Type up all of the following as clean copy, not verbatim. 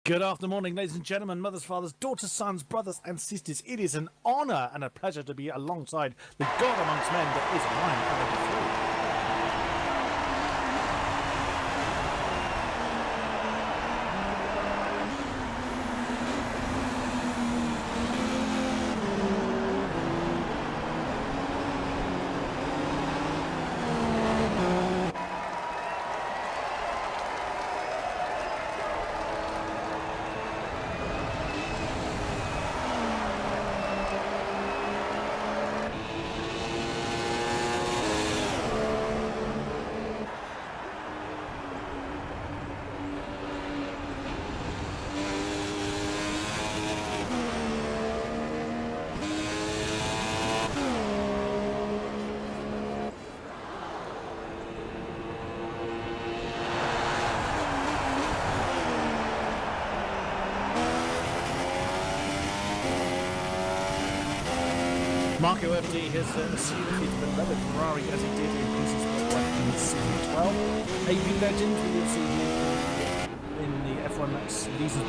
Good afternoon, ladies and gentlemen, mothers, fathers, daughters, sons, brothers, and sisters. It is an honour and a pleasure to be alongside the God amongst men that is Ryan Fanatec. Marco FD has assumed his beloved Ferrari as he did in season 12. AP legend, we will see in the F1 season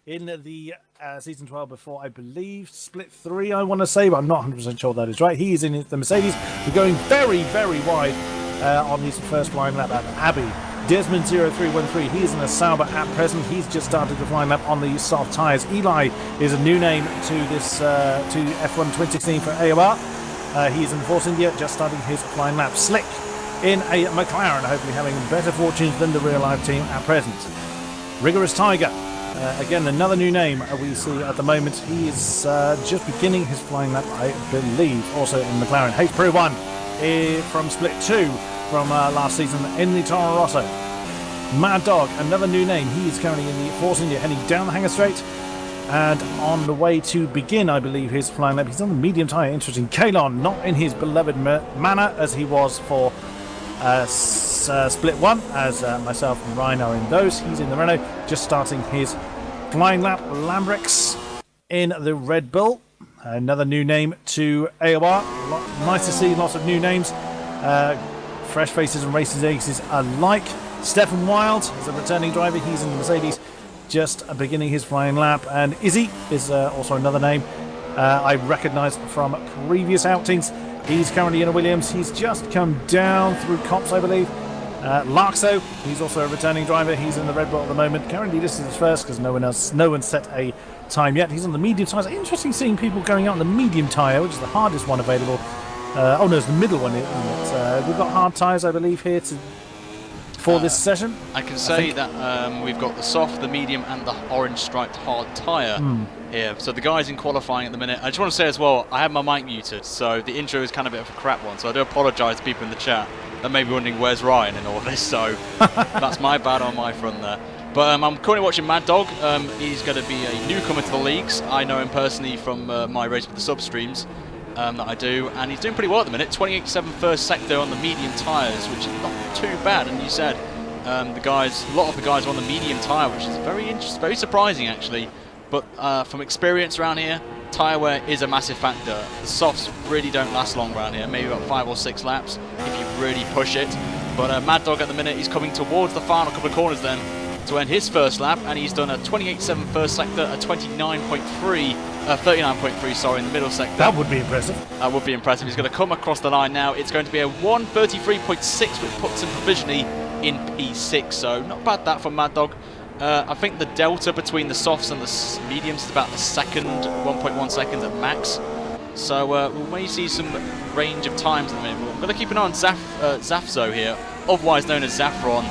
in the season 12 before, I believe, split 3, I want to say, but I'm not 100% sure that is right. He is in the Mercedes. We're going very, very wide on his first flying lap at Abbey. Desmond 0313, he is in a Sauber at present. He's just started the flying lap on the soft tyres. Eli is a new name to this to F1 2016 for AOR. He is in Force India, just starting his flying lap. Slick in a McLaren, hopefully having better fortunes than the real life team at present. Rigorous Tiger, again another new name we see at the moment. He is just beginning his flying lap, I believe, also in McLaren. Prix 1 from split 2. From last season in the Toro Rosso. Mad Dog, another new name. He is currently in the Force India, heading down the Hangar Straight and on the way to begin, I believe, his flying lap. He's on the medium tyre. Interesting. Kalon, not in his beloved manner as he was for split 1, as myself and Ryan are in those. He's in the Renault, just starting his flying lap. Lambrix in the Red Bull. Another new name to AOR. Nice to see lots of new names. Fresh faces and racing aces alike. Stefan Wild is a returning driver. He's in the Mercedes, just beginning his flying lap. And Izzy is also another name I recognise from previous outings. He's currently in a Williams. He's just come down through comps, I believe. Larkso, he's also a returning driver. He's in the Red Bull at the moment. Currently, this is his first because no one set a time yet. He's on the medium tyres. Interesting seeing people going out on the medium tyre, which is the hardest one available. Oh no, it's the middle one, isn't it? We've got hard tyres, I believe, here for this session. I can say that we've got the soft, the medium, and the orange striped hard tyre here. So the guys in qualifying at the minute. I just want to say as well, I have my mic muted, so the intro is kind of a bit of a crap one. So I do apologise to people in the chat that may be wondering where's Ryan in all this. So that's my bad on my front there. But I'm currently watching Mad Dog. He's going to be a newcomer to the leagues. I know him personally from my race with the sub streams. That I do, and he's doing pretty well at the minute. 28.7 first sector on the medium tyres, which is not too bad. And you said a lot of the guys are on the medium tyre, which is very surprising actually. But from experience around here, tyre wear is a massive factor. The softs really don't last long around here, maybe about 5 or 6 laps if you really push it. But Mad Dog at the minute, he's coming towards the final couple of corners then to end his first lap, and he's done a 28.7 first sector, a 39.3, sorry, in the middle sector. That would be impressive. That would be impressive. He's going to come across the line now. It's going to be a 1:33.6, which puts him provisionally in P6, so not bad that from Mad Dog. I think the delta between the softs and the mediums is about the second, 1.1 seconds at max. So we may see some range of times in a minute. We're going to keep an eye on Zafzo here, otherwise known as Zaffron.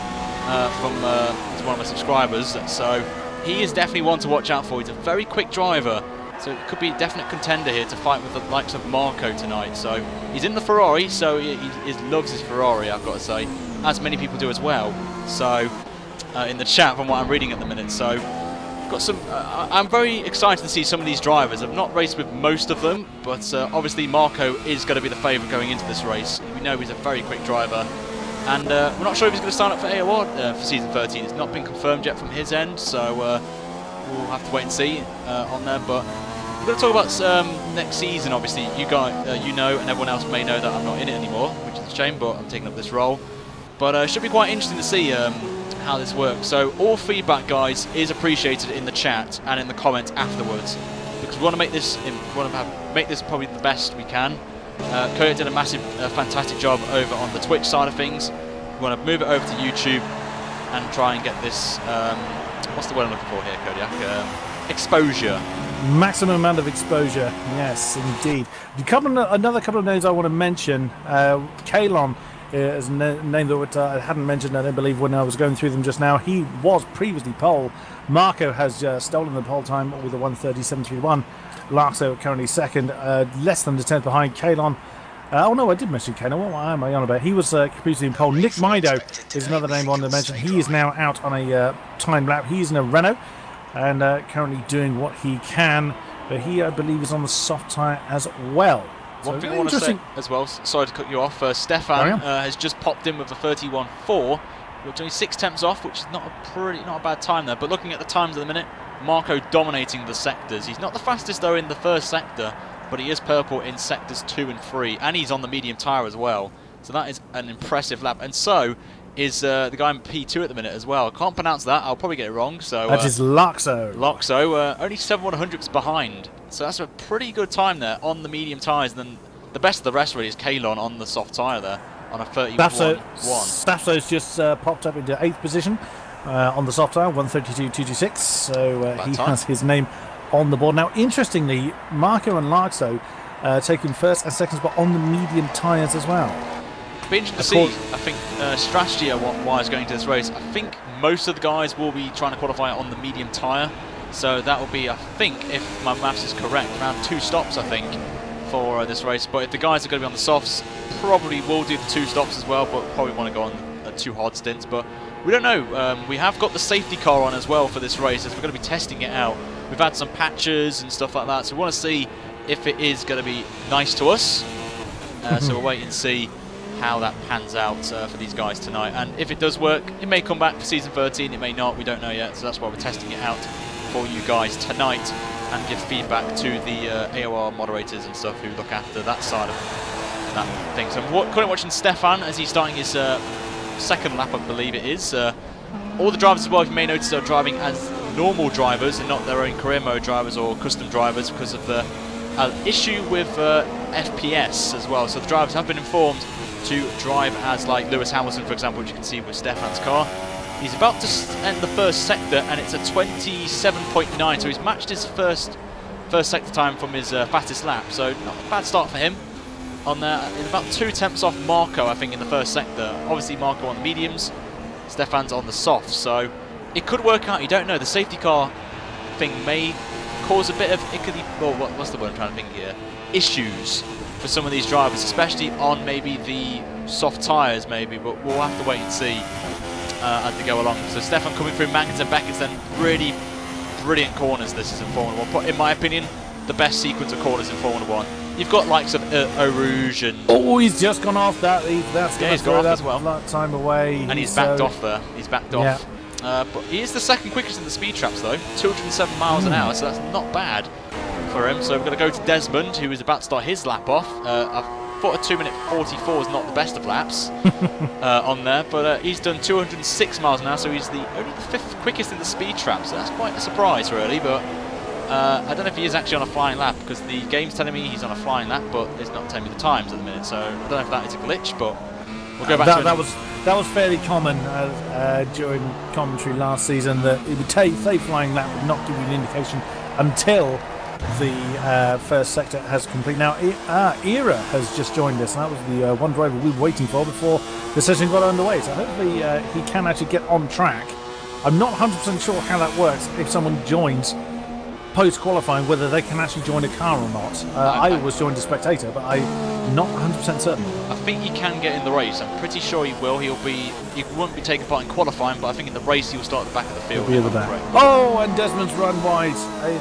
He's one of my subscribers, so he is definitely one to watch out for. He's a very quick driver, so it could be a definite contender here to fight with the likes of Marco tonight. So he's in the Ferrari, so he loves his Ferrari, I've got to say, as many people do as well. So in the chat, from what I'm reading at the minute, so got some. I'm very excited to see some of these drivers. I've not raced with most of them, but obviously Marco is going to be the favourite going into this race. We know he's a very quick driver. And we're not sure if he's going to sign up for AOR for Season 13. It's not been confirmed yet from his end, so we'll have to wait and see on there. But we're going to talk about next season, obviously. You guys, you know, and everyone else may know that I'm not in it anymore, which is a shame, but I'm taking up this role. But it should be quite interesting to see how this works. So all feedback, guys, is appreciated in the chat and in the comments afterwards, because we want to make this make this probably the best we can. Kurt did a fantastic job over on the Twitch side of things. We want to move it over to YouTube and try and get this. What's the word I'm looking for here, Kodiak? Exposure. Maximum amount of exposure. Yes, indeed. Another couple of names I want to mention. Kalon is a name that I hadn't mentioned, I don't believe, when I was going through them just now. He was previously pole. Marco has stolen the pole time with a 1:30.731. Larso currently second, less than the 10th behind Kalon. Oh no, I did mention Kalon. What am I on about? He was previously in pole. Nick Mido is another name I wanted to mention. He is now out on a time lap. He's in a Renault and currently doing what he can. But he, I believe, is on the soft tyre as well. One thing I want to say as well, sorry to cut you off, Stefan has just popped in with a 31.4, which only 6 tenths off, which is not a bad time there. But looking at the times at the minute, Marco dominating the sectors. He's not the fastest though in the first sector, but he is purple in sectors 2 and 3, and he's on the medium tyre as well. So that is an impressive lap. And so is the guy in P2 at the minute as well. I can't pronounce that, I'll probably get it wrong. So that is Loxo. Loxo, only 7/100ths behind. So that's a pretty good time there on the medium tyres. And then the best of the rest really is Kalon on the soft tyre there on a 31.1. Stafso's just popped up into 8th position on the soft tyre, 1:32.226. So he has his name on the board. Now, interestingly, Marco and Larso taking first and second spot on the medium tyres as well. Be interesting to see, I think, strategy-wise going to this race. I think most of the guys will be trying to qualify on the medium tyre. So that will be, I think, if my maths is correct, around 2 stops, I think, for this race. But if the guys are going to be on the softs, probably will do the 2 stops as well, but probably want to go on 2 hard stints. But we don't know. We have got the safety car on as well for this race, as we're going to be testing it out. We've had some patches and stuff like that, so we want to see if it is going to be nice to us. So we'll wait and see how that pans out for these guys tonight. And if it does work, it may come back for season 13, it may not, we don't know yet. So that's why we're testing it out for you guys tonight and give feedback to the AOR moderators and stuff who look after that side of that thing. So I'm currently watching Stefan as he's starting his second lap, I believe it is. All the drivers as well, you may notice, are driving as normal drivers and not their own career mode drivers or custom drivers because of the issue with FPS as well. So the drivers have been informed to drive as like Lewis Hamilton, for example, which you can see with Stefan's car. He's about to end the first sector and it's a 27.9, so he's matched his first sector time from his fastest lap, so not a bad start for him on there. In about 2 tenths off Marco, I think, in the first sector. Obviously Marco on the mediums, Stefan's on the softs, so it could work out, you don't know. The safety car thing may cause a bit of, well, what's the word I'm trying to think here? Issues for some of these drivers, especially on maybe the soft tyres maybe, but we'll have to wait and see as they go along. So Stefan coming through Mankins and Beckett's then, really brilliant corners this is in Formula 1. But in my opinion, the best sequence of corners in Formula 1. You've got likes of Eau Rouge and... Oh, he's just gone off that. That's going to throw that as well. Time away. And he's backed off there. He's backed off. But he is the second quickest in the speed traps though, 207 miles an hour, so that's not bad for him. So we're going to go to Desmond, who is about to start his lap off. I thought a 2 minute 44 is not the best of laps on there, but he's done 206 miles an hour, so he's only the 5th quickest in the speed trap, so that's quite a surprise really. But I don't know if he is actually on a flying lap, because the game's telling me he's on a flying lap, but it's not telling me the times at the minute, so I don't know if that is a glitch, but we'll go back to that was fairly common during commentary last season, that it would say flying lap would not give you an indication until the first sector has complete. Now, Era has just joined us, and that was the one driver we were waiting for before the session got underway, so hopefully he can actually get on track. I'm not 100% sure how that works if someone joins post-qualifying, whether they can actually join a car or not. I always joined a spectator, but I'm not 100% certain. I think he can get in the race. I'm pretty sure he will. He won't be taking part in qualifying, but I think in the race he'll start at the back of the field. He'll be at the back. Oh, and Desmond's run wide.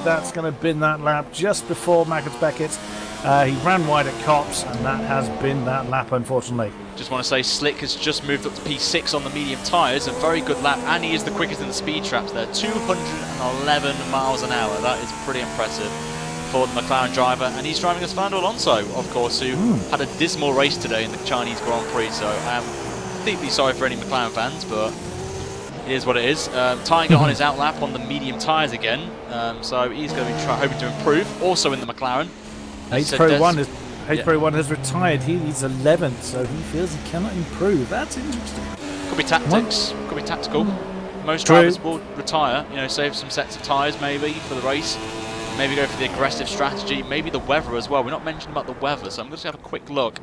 That's going to bin that lap just before Mackett Beckett. He ran wide at Cops, and that has been that lap, unfortunately. Just want to say Slick has just moved up to P6 on the medium tyres. A very good lap, and he is the quickest in the speed traps there. 211 miles an hour. That is pretty impressive for the McLaren driver. And he's driving as Fernando Alonso, of course, who had a dismal race today in the Chinese Grand Prix. So I am deeply sorry for any McLaren fans, but It is what it is. Tying it on his outlap on the medium tyres again, so he's going to be hoping to improve. Also in the McLaren. Pro 1 has retired. He's 11th, so he feels he cannot improve. That's interesting. Could be tactics. Could be tactical. Most drivers will retire. You know, save some sets of tyres maybe for the race. Maybe go for the aggressive strategy. Maybe the weather as well. We're not mentioning about the weather, so I'm just going to have a quick look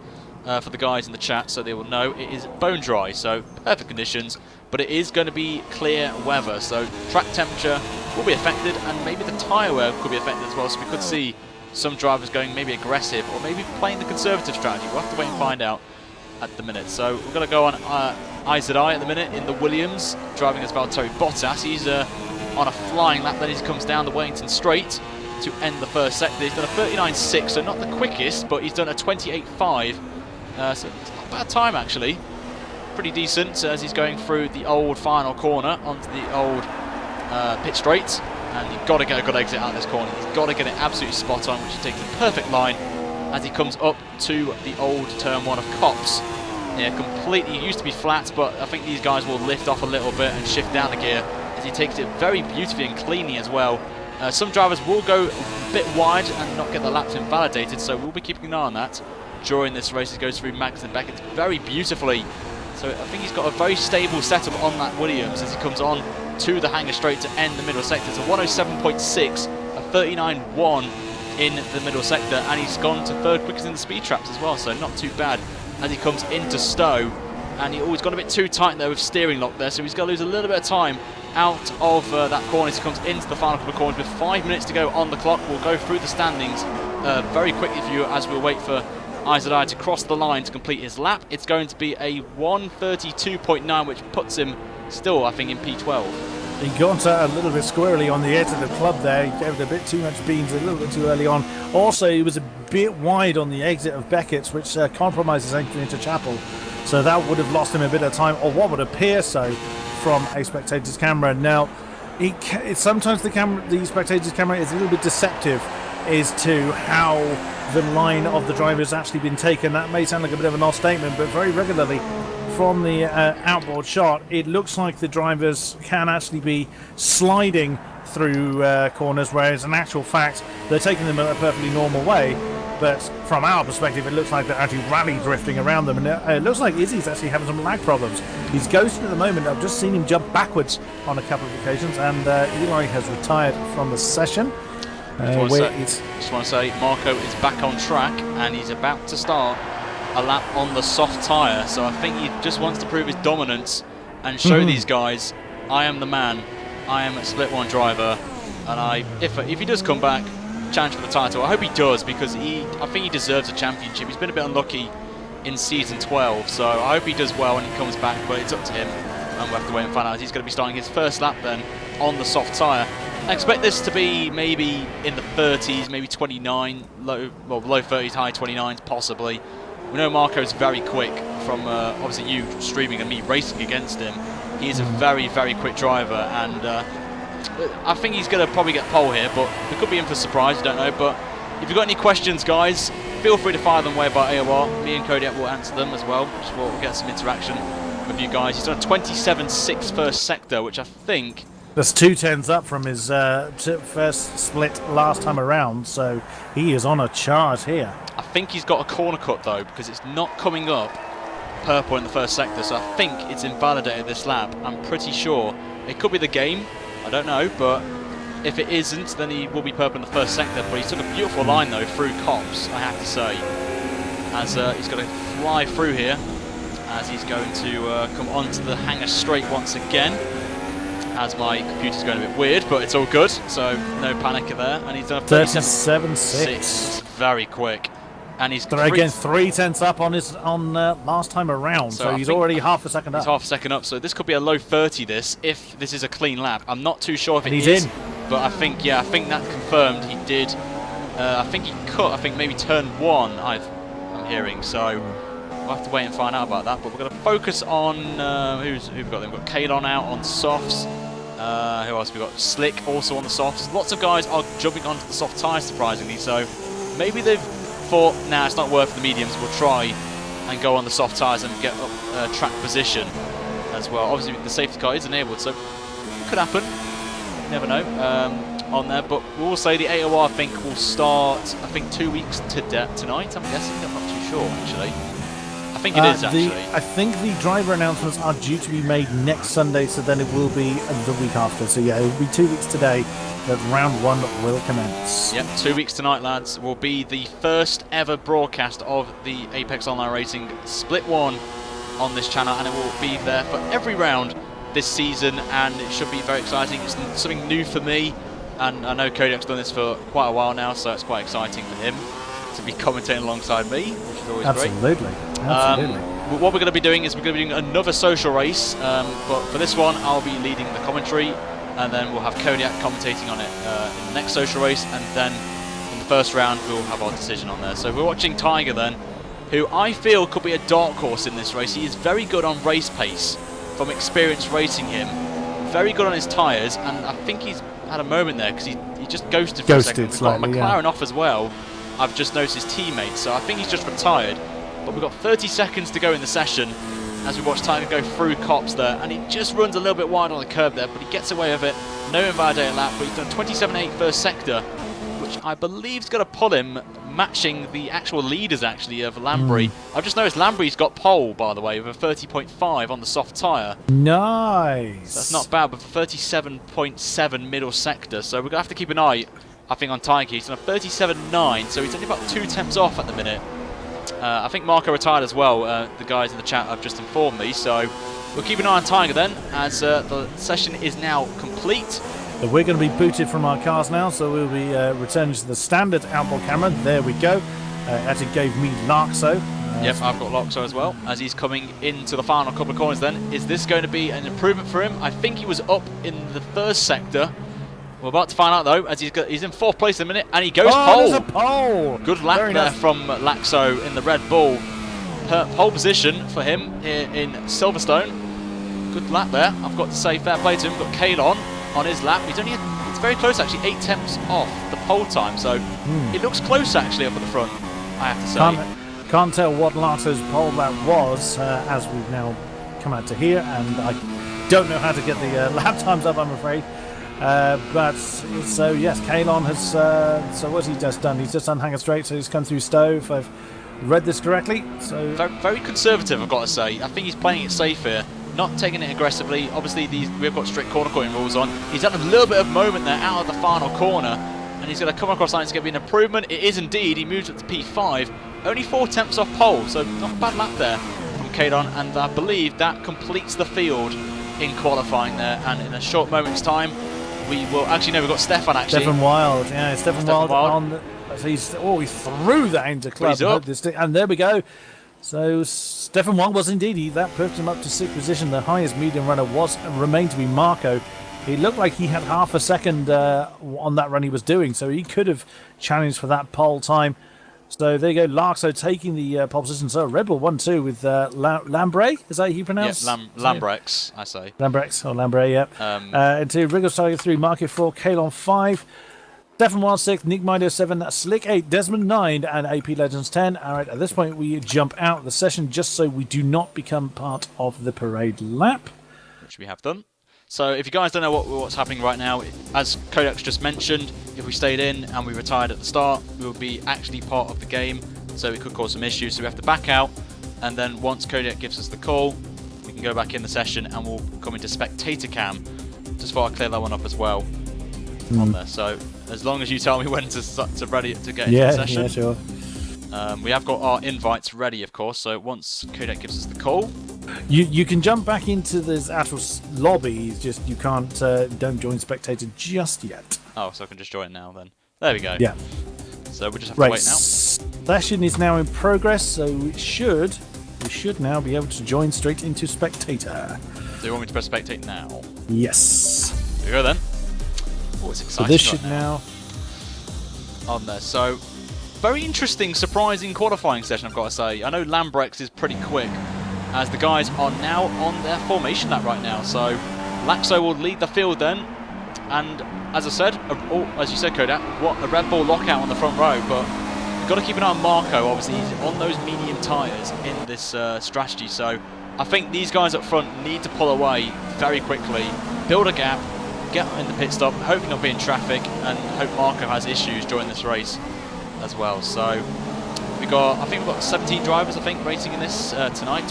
for the guys in the chat so they will know. It is bone dry, so perfect conditions, but it is going to be clear weather. So track temperature will be affected, and maybe the tyre wear could be affected as well. So we could see some drivers going maybe aggressive or maybe playing the conservative strategy. We'll have to wait and find out at the minute. So we're going to go on IZI at the minute in the Williams, driving as Valtteri Bottas. He's on a flying lap, then he comes down the Wellington Straight to end the first sector. He's done a 39.6, so not the quickest, but he's done a 28.5. So it's not a bad time actually. Pretty decent as he's going through the old final corner onto the old pit straight. And you've got to get a good exit out of this corner. He's got to get it absolutely spot on, which he takes the perfect line as he comes up to the old turn 1 of Copse. Yeah, completely used to be flat, but I think these guys will lift off a little bit and shift down the gear as he takes it very beautifully and cleanly as well. Some drivers will go a bit wide and not get the laps invalidated, so we'll be keeping an eye on that during this race. He goes through Max and Beckett very beautifully. So I think he's got a very stable setup on that Williams as he comes on to the hangar straight to end the middle sector. It's a 107.6, a 39.1 in the middle sector, and he's gone to third quickest in the speed traps as well, so not too bad as he comes into Stowe. And he always got a bit too tight there with steering lock there, so he's going to lose a little bit of time out of that corner as he comes into the final couple of corners with 5 minutes to go on the clock. We'll go through the standings very quickly for you as we'll wait for IZI to cross the line to complete his lap. It's going to be a 132.9, which puts him still, I think, in P12. He got a little bit squirrely on the edge of the club there. He gave it a bit too much beans a little bit too early on. Also, he was a bit wide on the exit of Beckett's, which compromises entry into Chapel. So that would have lost him a bit of time, or what would appear so from a spectator's camera. Now, sometimes the spectator's camera is a little bit deceptive as to how the line of the driver has actually been taken. That may sound like a bit of an odd statement, but very regularly from the outboard shot, it looks like the drivers can actually be sliding through corners, whereas in actual fact, they're taking them in a perfectly normal way. But from our perspective, it looks like they're actually rally drifting around them, and it looks like Izzy's actually having some lag problems. He's ghosted at the moment. I've just seen him jump backwards on a couple of occasions, and Eli has retired from the session. Just want to say, Marco is back on track, and he's about to start a lap on the soft tyre. So I think he just wants to prove his dominance and show these guys, I am the man. I am a split one driver, and if he does come back, challenge for the title. I hope he does, because I think he deserves a championship. He's been a bit unlucky in season 12, so I hope he does well when he comes back, but it's up to him, and we'll have to wait and find out. He's going to be starting his first lap then on the soft tyre. I expect this to be maybe in the 30s, maybe 29, low 30s, high 29s possibly. We know Marco's very quick from obviously you streaming and me racing against him. He's a very, very quick driver, and I think he's going to probably get pole here, but we could be in for a surprise, I don't know. But if you've got any questions, guys, feel free to fire them away by AOR. Me and Kodiak will answer them as well, just we'll get some interaction with you guys. He's done a 27.6 first sector, which I think... That's 2/10s up from his first split last time around, so he is on a charge here. I think he's got a corner cut, though, because it's not coming up purple in the first sector, so I think it's invalidated this lap. I'm pretty sure. It could be the game. I don't know, but if it isn't, then he will be purple in the first sector. But he took a beautiful line, though, through Copse, I have to say. As he's going to fly through here, as he's going to come onto the hangar straight once again. As my computer's going a bit weird, but it's all good, so no panic there. And he's done a 37.6. It's very quick. And he's again 3/10 up on last time around, so he's already half a second up. He's half a second up, so this could be a low 30. If this is a clean lap, I'm not too sure if it is. He's in, but I think that's confirmed. He did. I think he cut. I think maybe turn 1. I'm hearing. So we'll have to wait and find out about that. But we're going to focus on who've we got? We've got Kalon out on softs. Who else? We've got Slick also on the softs. Lots of guys are jumping onto the soft tyres, surprisingly. So maybe they've thought, nah, it's not worth the mediums, we'll try and go on the soft tyres and get up track position. as well. Obviously, the safety car is enabled, so it could happen. You never know on there. But we will say the AOR, I think, will start, I think, 2 weeks tonight, I'm guessing. I'm not too sure, actually. I think it is, actually. I think the driver announcements are due to be made next Sunday, so then it will be the week after. So yeah, it will be 2 weeks today that round 1 will commence. Yep, 2 weeks tonight, lads, will be the first ever broadcast of the Apex Online Racing Split 1 on this channel, and it will be there for every round this season, and it should be very exciting. It's something new for me, and I know Kodiak's done this for quite a while now, so it's quite exciting for him to be commentating alongside me, which is always Absolutely. great. Absolutely. What we're going to be doing is we're going to be doing another social race, but for this one I'll be leading the commentary, and then we'll have Kodiak commentating on it in the next social race, and then in the first round we'll have our decision on there. So we're watching Tiger then, who I feel could be a dark horse in this race. He is very good on race pace from experience racing him, very good on his tyres, and I think he's had a moment there because he just ghosted for a second. We've got McLaren off as well. I've just noticed his teammates, so I think he's just retired. But we've got 30 seconds to go in the session as we watch Tiger go through Cops there, and he just runs a little bit wide on the curb there, but he gets away with it. No invalidated lap, but he's done 27.8 first sector, which I believe is going to pull him, matching the actual leaders actually of Lambury. I've just noticed Lambury's got pole, by the way, with a 30.5 on the soft tyre. Nice. So that's not bad, with a 37.7 middle sector, so we're going to have to keep an eye, I think, on Tiger. He's on a 37.9, so he's only about 2 tenths off at the minute. I think Marco retired as well. The guys in the chat have just informed me, so we'll keep an eye on Tiger then, as the session is now complete. So we're going to be booted from our cars now, so we'll be returning to the standard outboard camera. There we go. As it gave me Larkso. Yep, I've got Larkso as well, as he's coming into the final couple of corners then. Is this going to be an improvement for him? I think he was up in the first sector. We're about to find out though, as he's in 4th place in a minute, and he goes pole. There's a pole. Good lap there nice from Laxo in the Red Bull. Pole position for him here in Silverstone. Good lap there. I've got to say fair play to him. Got Kalon on his lap. It's very close actually, 8 tenths off the pole time, so it looks close actually up at the front, I have to say. Can't tell what Larso's pole lap was as we've now come out to here, and I don't know how to get the lap times up, I'm afraid. But so yes, Kalon has. So what's he just done? He's just done Hanger Straight, so he's come through Stove. I've read this correctly. So very conservative, I've got to say. I think he's playing it safe here, not taking it aggressively. Obviously, we've got strict corner cutting rules on. He's had a little bit of moment there out of the final corner, and he's going to come across line. It's going to be an improvement. It is indeed. He moves up to P5, only 4 tenths off pole, so not a bad lap there from Kalon, and I believe that completes the field in qualifying there. And in a short moment's time, we will actually no. We've got Stefan actually. Stefan Wild, yeah, Stefan Wild on. He threw that into club, and there we go. So Stefan Wild was indeed that pushed him up to 6th position. The highest medium runner remained to be Marco. It looked like he had half a second on that run he was doing, so he could have challenged for that pole time. So there you go, Larkso taking the pole position. So Red Bull 1-2 with Lambre, is that how you pronounce? Yeah, Lambrex, I say. Lambrex, or Lambre, yeah. Into Wriggles Tiger 3, Market 4, Kalon 5, Stefan Wild 6, Nick Mido 7, Slick 8, Desmond 9, and AP Legends 10. All right, at this point we jump out of the session just so we do not become part of the parade lap. Which we have done. So if you guys don't know what's happening right now, as Kodak's just mentioned, if we stayed in and we retired at the start, we would be actually part of the game, so it could cause some issues, so we have to back out, and then once Kodak gives us the call, we can go back in the session and we'll come into spectator cam. Just thought I'd clear that one up as well on there. So as long as you tell me when to ready to get into the session. Yeah, sure. We have got our invites ready, of course, so once Kodak gives us the call, you can jump back into this actual lobby. It's just you can't don't join spectator just yet. Oh, so I can just join now then. There we go. Yeah. So we just have to wait now. Session is now in progress, so we should now be able to join straight into spectator. Do you want me to press spectate now? Yes. Here we go then. Oh, it's exciting. So this should now on there. So very interesting, surprising qualifying session, I've got to say. I know Lambrex is pretty quick, as the guys are now on their formation lap right now. So Laxo will lead the field then, and as I said, as you said, Kodak, what a Red Bull lockout on the front row, but you've got to keep an eye on Marco. Obviously he's on those medium tyres in this strategy, so I think these guys up front need to pull away very quickly, build a gap, get in the pit stop, hopefully not be in traffic, and hope Marco has issues during this race as well. So I think we've got 17 drivers, I think, racing in this tonight,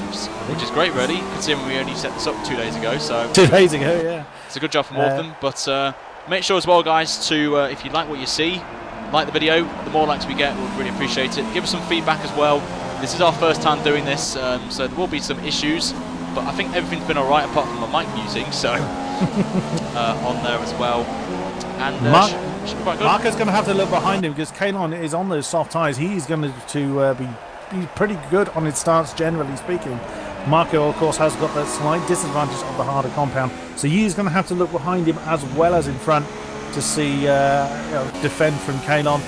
which is great, really, considering we only set this up 2 days ago. So 2 days ago, yeah. It's a good job from all of them. But make sure as well, guys, to if you like what you see, like the video. The more likes we get, we'll really appreciate it. Give us some feedback as well. This is our first time doing this, so there will be some issues. But I think everything's been alright apart from the mic muting, so on there as well. And should be quite good. Marco's going to have to look behind him because Kalon is on those soft tyres. He's going to be pretty good on his starts, generally speaking. Marco, of course, has got that slight disadvantage of the harder compound, so he's going to have to look behind him as well as in front to see defend from Kalon.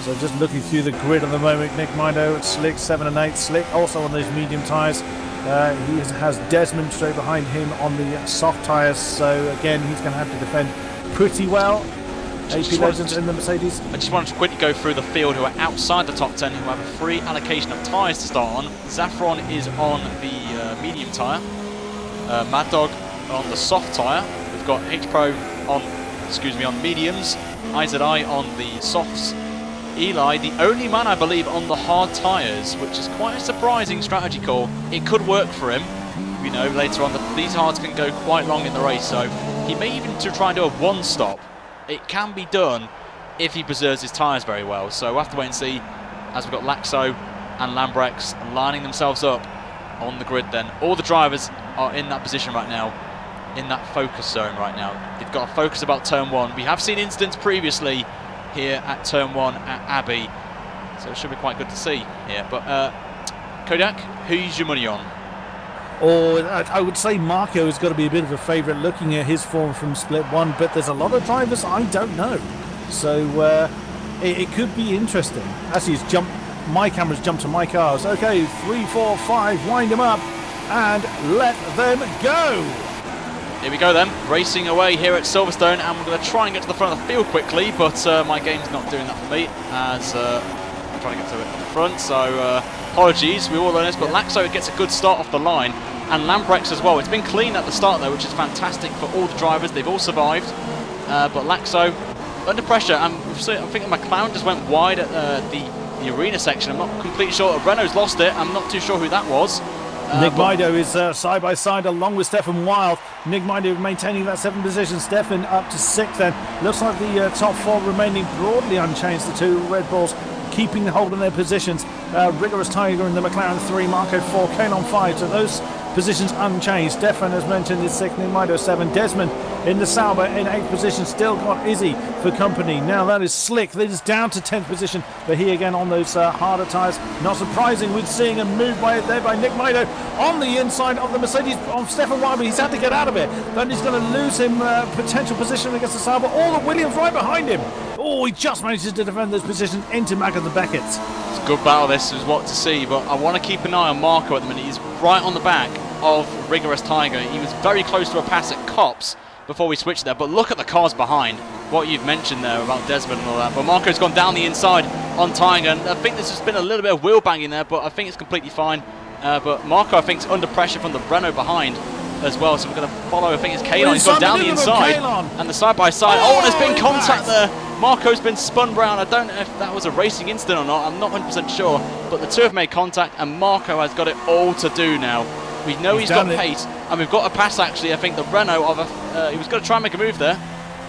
So just looking through the grid at the moment, Nick Mido, Slick 7 and 8. Slick also on those medium tyres. He has Desmond straight behind him on the soft tyres, so again he's going to have to defend pretty well. AP Legends in the Mercedes. I just wanted to quickly go through the field who are outside the top 10, who have a free allocation of tyres to start on. Zaffron is on the medium tyre, Mad Dog on the soft tyre. We've got H-Pro on mediums, IZI on the softs. Eli, the only man I believe on the hard tyres, which is quite a surprising strategy call. It could work for him, you know, later on. These hards can go quite long in the race, so he may even try and do a one stop. It can be done if he preserves his tyres very well, so we'll have to wait and see as we've got Laxo and Lambrex lining themselves up on the grid then. All the drivers are in that position right now, in that focus zone right now. They've got to focus about turn 1. We have seen incidents previously here at turn 1 at Abbey, so it should be quite good to see here. But Kodak, who's your money on? I would say Marco has got to be a bit of a favourite looking at his form from split 1, but there's a lot of drivers I don't know, so it could be interesting. As he's jumped, my camera's jumped to my cars. Okay, 3, 4, 5, wind them up and let them go. Here we go then, racing away here at Silverstone, and we're going to try and get to the front of the field quickly, but my game's not doing that for me, as I'm trying to get to it at the front, so apologies, we all learn this, but Laxo gets a good start off the line, and Lambrex as well. It's been clean at the start though, which is fantastic for all the drivers. They've all survived, but Laxo under pressure, and I think McLaren just went wide at the arena section. I'm not completely sure. Renault's lost it. I'm not too sure who that was. Nick Mido is side by side along with Stefan Wild. Nick Mido maintaining that 7th position. Stefan up to 6th then. Looks like the top 4 remaining broadly unchanged. The 2 Red Bulls keeping the hold in their positions. Rigorous Tiger in the McLaren 3, Marco 4, Kalon 5. So those positions unchanged. Stefan, as mentioned, is 6th, Nick Mido 7. Desmond in the Sauber in 8th position. Still got Izzy for company. Now that is Slick. That is down to 10th position. But he again on those harder tyres. Not surprising with seeing a move there by Nick Mido on the inside of the Mercedes of Stefan Wilder. He's had to get out of it. Then he's going to lose him potential position against the Sauber. All the Williams right behind him. Oh, he just manages to defend those positions into Mac and the Beckett's. It's a good battle, this is what to see, but I want to keep an eye on Marco at the minute. He's right on the back of Rigorous Tiger. He was very close to a pass at Cops before we switched there, but look at the cars behind. What you've mentioned there about Desmond and all that, but Marco's gone down the inside on Tiger, and I think there's just been a little bit of wheel banging there, but I think it's completely fine. But Marco, I think, is under pressure from the Renault behind as well, so we're going to follow. I think it's Kalon. He's gone down the inside, and the side-by-side. Oh, there's been contact there. Marco's been spun round. I don't know if that was a racing incident or not. I'm not 100% sure, but the two have made contact, and Marco has got it all to do now. We know he's got pace, and we've got a pass, actually. I think the Renault of he was going to try and make a move there.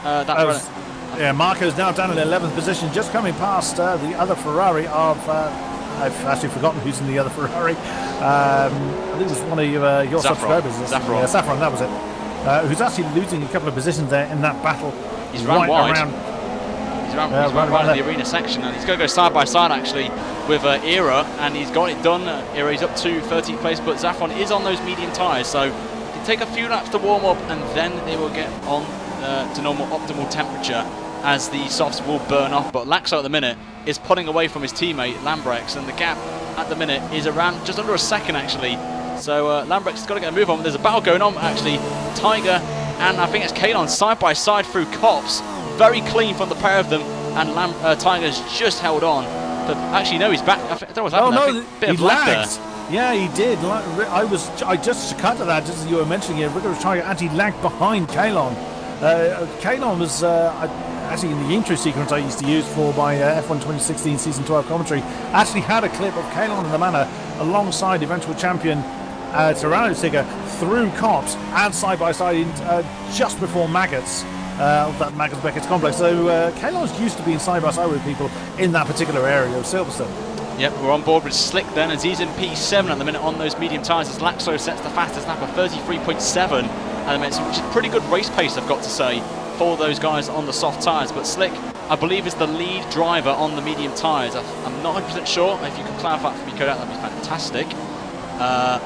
Yeah, Marco's now down in 11th position, just coming past the other Ferrari of... I've actually forgotten who's in the other Ferrari. I think it was one of your subscribers. Saffron. Yeah, Saffron, that was it. Who's actually losing a couple of positions there in that battle. He's run wide. He's run right in the arena section, and he's going to go side by side actually with Era, and he's got it done. Era, he's up to 13th place, but Zaffron is on those medium tyres, so they take a few laps to warm up, and then they will get on to normal optimal temperature as the softs will burn off. But Laxo at the minute is pulling away from his teammate Lambrex, and the gap at the minute is around just under a second actually. So Lambrex has got to get a move on. There's a battle going on actually. Tiger and I think it's Kalon side by side through Cops. Very clean from the pair of them, and Tiger's just held on. But actually, no, he's back. I don't know what's happened. Oh no, bit of lag there. Yeah, he did. I just cut to that, just as you were mentioning it. Ricker was trying to actually lag behind Kalon. Kalon was actually in the intro sequence I used to use for my F1 2016 Season 12 commentary. Actually had a clip of Kalon and the Manor alongside eventual champion Tirano Tigger through Cops and side by side just before Maggots. Of that Maggots Beckett's complex. So Kalon's used to being side by side with people in that particular area of Silverstone. Yep, we're on board with Slick then, as he's in P7 at the minute on those medium tyres, as Laxo sets the fastest lap of 33.7 at the minute, which is pretty good race pace, I've got to say, for those guys on the soft tyres. But Slick, I believe, is the lead driver on the medium tyres. I'm not 100% sure. If you could clarify for me, Kodak, that'd be fantastic.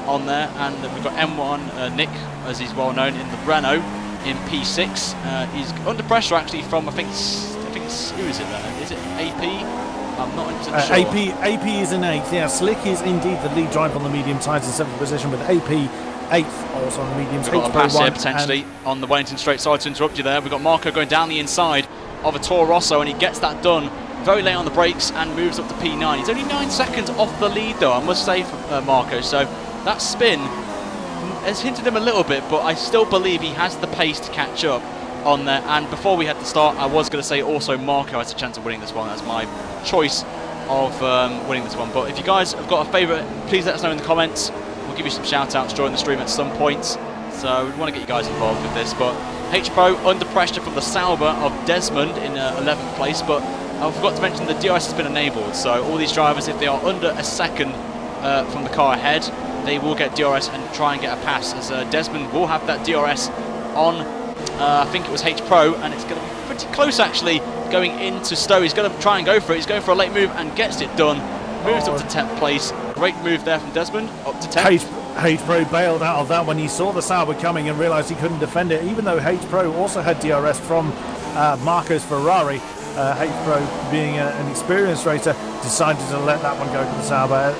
On there, and we've got M1 Nick, as he's well known, in the Renault in P6. He's under pressure actually from, I think who is it then? Is it AP? I'm not 100% sure. AP is in 8th. Yeah, Slick is indeed the lead driver on the medium tyres in 7th position, with AP 8th also on the mediums. We've got a pass here potentially on the Wellington straight. Sorry to interrupt you there. We've got Marco going down the inside of a Toro Rosso, and he gets that done very late on the brakes and moves up to P9. He's only 9 seconds off the lead though, I must say, for Marco. So that spin has hinted him a little bit, but I still believe he has the pace to catch up on there. And before we had to start, I was going to say also Marco has a chance of winning this one. That's my choice of winning this one. But if you guys have got a favourite, please let us know in the comments. We'll give you some shout outs during the stream at some point. So we want to get you guys involved with this. But H Pro under pressure from the Sauber of Desmond in 11th place. But I forgot to mention the DRS has been enabled. So all these drivers, if they are under a second from the car ahead, they will get DRS and try and get a pass, as Desmond will have that DRS on I think it was H Pro, and it's going to be pretty close actually going into Stowe. He's going to try and go for it. He's going for a late move and gets it done. Moves up to 10th place. Great move there from Desmond, up to 10th. H Pro bailed out of that when he saw the Sauber coming and realised he couldn't defend it, even though H Pro also had DRS from Marco's Ferrari. H Pro, being an experienced racer, decided to let that one go to the Sauber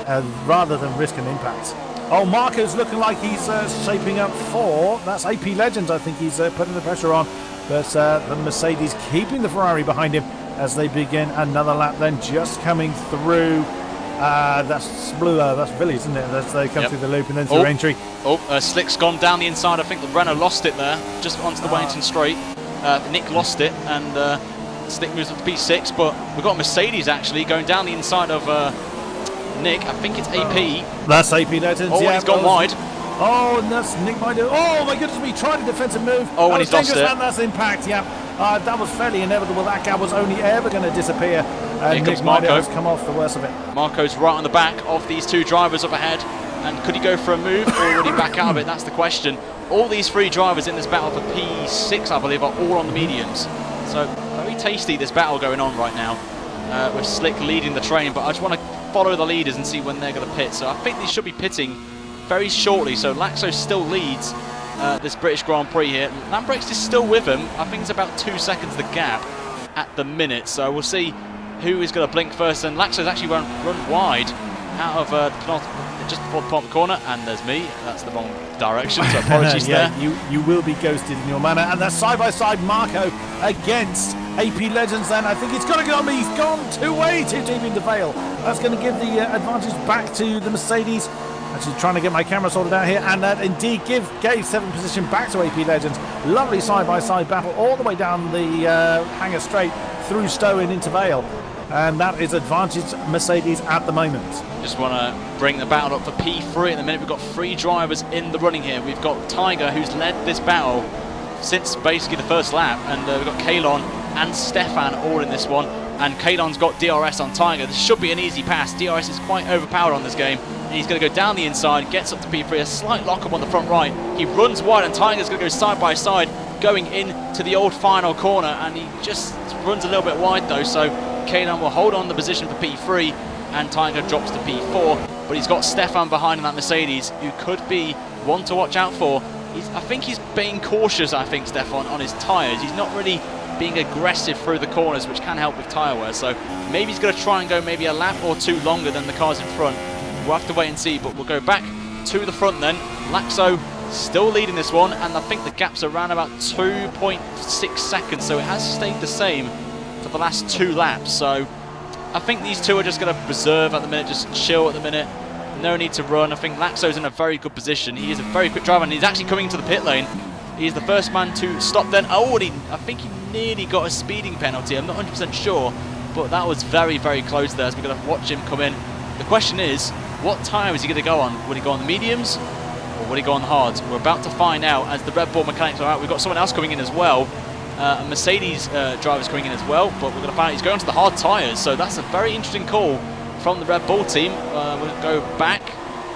rather than risk an impact. Oh, Marco's looking like he's shaping up for, that's AP Legends, I think he's putting the pressure on, but the Mercedes keeping the Ferrari behind him as they begin another lap then, just coming through, that's Villiers, isn't it, as they come through the loop and then through entry. Slick's gone down the inside. I think the Renault lost it there, just onto the Wellington straight. Nick lost it, and Slick moves up to P6, but we've got Mercedes actually going down the inside of Nick. I think it's AP. That's AP Legends. Oh, yeah, he's gone wide. Oh, and that's Nick Mido. Oh my goodness me, tried a defensive move. Oh, and he's lost it. And that's impact, yeah. That was fairly inevitable. That gap was only ever going to disappear. Here Nick comes Marco. Mido has come off the worst of it. Marco's right on the back of these two drivers up ahead. And could he go for a move, or would he back out of it? That's the question. All these three drivers in this battle for P6, I believe, are all on the mediums. So very tasty, this battle going on right now, with Slick leading the train. But I just want to follow the leaders and see when they're going to pit. So I think they should be pitting very shortly. So Laxo still leads this British Grand Prix here. Lambrecht is still with him. I think it's about 2 seconds the gap at the minute. So we'll see who is going to blink first. And Laxo's actually run wide out of just before the bottom corner, and there's me. That's the wrong direction, so apologies there. You will be ghosted in your manner. And that's side-by-side Marco against AP Legends then. I think it's got to go on me. He's gone way too deep into Vale. That's going to give the advantage back to the Mercedes. Actually trying to get my camera sorted out here, and that indeed gave 7th position back to AP Legends. Lovely side-by-side battle all the way down the Hangar Straight through Stowe and into Vale. And that is advantage Mercedes at the moment. Just want to bring the battle up for P3 at the minute. We've got 3 drivers in the running here. We've got Tiger, who's led this battle since basically the first lap, and we've got Kalon and Stefan all in this one. And Kalon's got DRS on Tiger. This should be an easy pass. DRS is quite overpowered on this game, and he's going to go down the inside, gets up to P3, a slight lock-up on the front right. He runs wide, and Tiger's going to go side by side, going into the old final corner, and he just runs a little bit wide though, so Kalon will hold on the position for P3, and Tiger drops to P4. But he's got Stefan behind in that Mercedes, who could be one to watch out for. I think he's being cautious, Stefan, on his tyres. He's not really being aggressive through the corners, which can help with tyre wear. So maybe he's going to try and go maybe a lap or two longer than the cars in front. We'll have to wait and see, but we'll go back to the front then. Laxo still leading this one, and I think the gap's around about 2.6 seconds, so it has stayed the same for the last 2 laps. So I think these two are just going to preserve at the minute, just chill at the minute. no need to run. I think Laxo's in a very good position. He is a very quick driver, and he's actually coming into the pit lane. He's the first man to stop then. Oh, and I think he nearly got a speeding penalty. I'm not 100% sure, but that was very, very close there as we're going to watch him come in. The question is, what tyre is he going to go on? Will he go on the mediums or will he go on the hards? We're about to find out as the Red Bull mechanics are out. We've got someone else coming in as well. A Mercedes driver's coming in as well, but we're going to find out he's going to the hard tyres. So that's a very interesting call from the Red Bull team. We'll go back.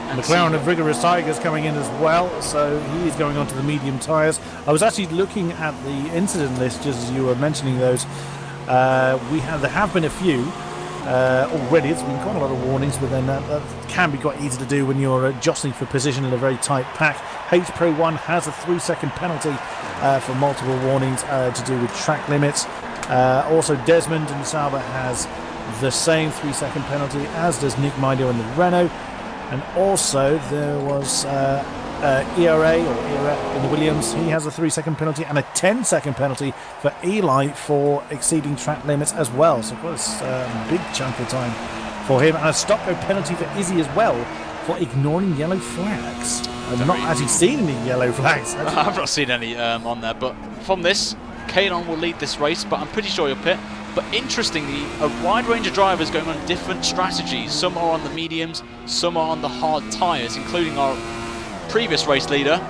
McLaren of Rigorous Tigers coming in as well, so he is going on to the medium tyres. I was actually looking at the incident list just as you were mentioning those. There have been a few already. There's been quite a lot of warnings, but then that can be quite easy to do when you're jostling for position in a very tight pack. H-Pro 1 has a 3-second penalty for multiple warnings to do with track limits. Also, Desmond in the Sauber has the same 3-second penalty, as does Nick Mido in the Renault. And also there was ERA in the Williams. He has a 3-second penalty and a 10-second penalty for Eli for exceeding track limits as well. So quite a big chunk of time for him. And a stop-go penalty for Izzy as well for ignoring yellow flags. I've not actually seen any yellow flags. I've not seen any on there. But from this, Kalon will lead this race, but I'm pretty sure he'll pit. But interestingly, a wide range of drivers going on different strategies. Some are on the mediums, some are on the hard tyres, including our previous race leader